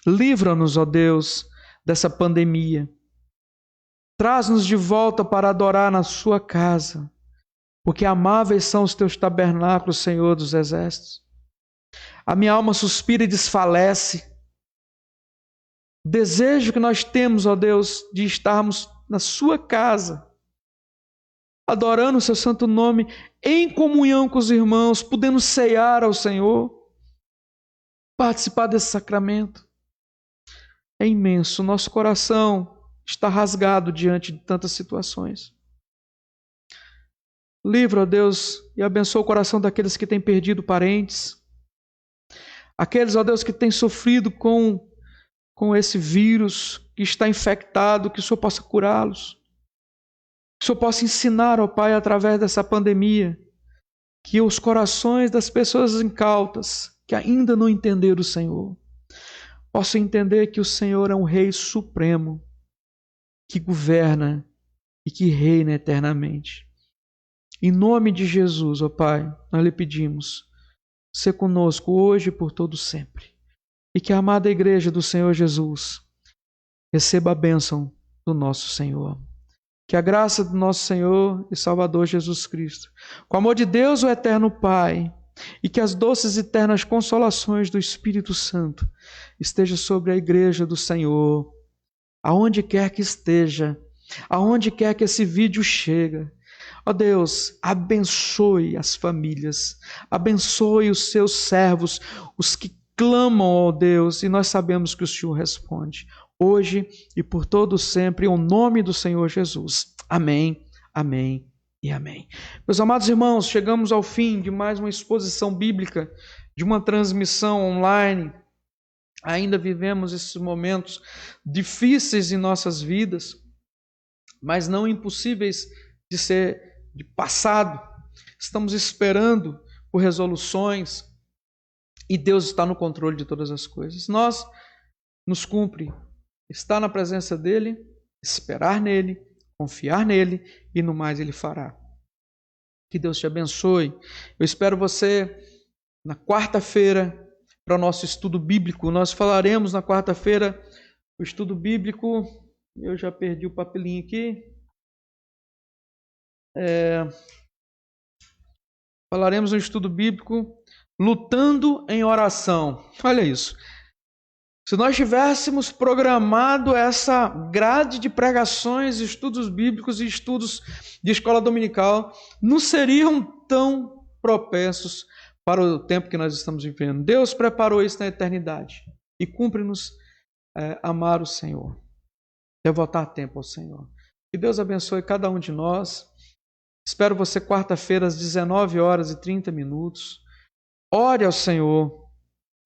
Livra-nos, ó Deus, dessa pandemia. Traz-nos de volta para adorar na Sua casa, porque amáveis são os Teus tabernáculos, Senhor dos exércitos. A minha alma suspira e desfalece. O desejo que nós temos, ó Deus, de estarmos na Sua casa, adorando o Seu santo nome, em comunhão com os irmãos, podendo ceiar ao Senhor, participar desse sacramento. É imenso, nosso coração está rasgado diante de tantas situações. Livra, ó Deus, e abençoa o coração daqueles que têm perdido parentes, aqueles, ó Deus, que têm sofrido com esse vírus que está infectado, que o Senhor possa curá-los. Que o Senhor possa ensinar, ó Pai, através dessa pandemia, que os corações das pessoas incautas, que ainda não entenderam o Senhor, possam entender que o Senhor é um Rei supremo, que governa e que reina eternamente. Em nome de Jesus, ó Pai, nós lhe pedimos, sê conosco hoje e por todo sempre. E que a amada igreja do Senhor Jesus receba a bênção do nosso Senhor. Que a graça do nosso Senhor e Salvador Jesus Cristo, com o amor de Deus, o eterno Pai, e que as doces e eternas consolações do Espírito Santo estejam sobre a igreja do Senhor, aonde quer que esteja, aonde quer que esse vídeo chegue. Ó Deus, abençoe as famílias, abençoe os seus servos, os que clamam, ó Deus, e nós sabemos que o Senhor responde, hoje e por todo sempre, em nome do Senhor Jesus. Amém, amém e amém. Meus amados irmãos, chegamos ao fim de mais uma exposição bíblica, de uma transmissão online. Ainda vivemos esses momentos difíceis em nossas vidas, mas não impossíveis de ser de passado. Estamos esperando por resoluções e Deus está no controle de todas as coisas. Nós nos cumpre estar na presença dEle, esperar nele, confiar nele e no mais Ele fará. Que Deus te abençoe. Eu espero você na quarta-feira para o nosso estudo bíblico. Nós falaremos na quarta-feira o estudo bíblico. Eu já perdi o papelinho aqui. Falaremos um estudo bíblico lutando em oração. Olha isso. Se nós tivéssemos programado essa grade de pregações, estudos bíblicos e estudos de escola dominical, não seriam tão propensos para o tempo que nós estamos vivendo. Deus preparou isso na eternidade e cumpre-nos amar o Senhor, devotar tempo ao Senhor. Que Deus abençoe cada um de nós. Espero você quarta-feira às 19h30. Ore ao Senhor,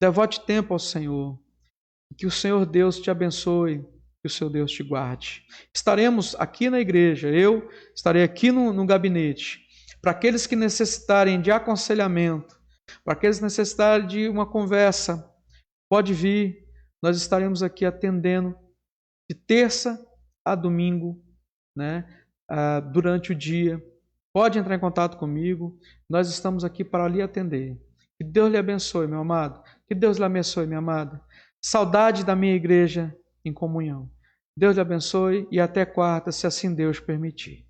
devote tempo ao Senhor. Que o Senhor Deus te abençoe, que o seu Deus te guarde. Estaremos aqui na igreja, eu estarei aqui no gabinete, para aqueles que necessitarem de aconselhamento, para aqueles que necessitarem de uma conversa, pode vir, nós estaremos aqui atendendo de terça a domingo, durante o dia. Pode entrar em contato comigo, nós estamos aqui para lhe atender. Que Deus lhe abençoe, meu amado. Que Deus lhe abençoe, minha amada. Saudade da minha igreja em comunhão. Deus lhe abençoe e até quarta, se assim Deus permitir.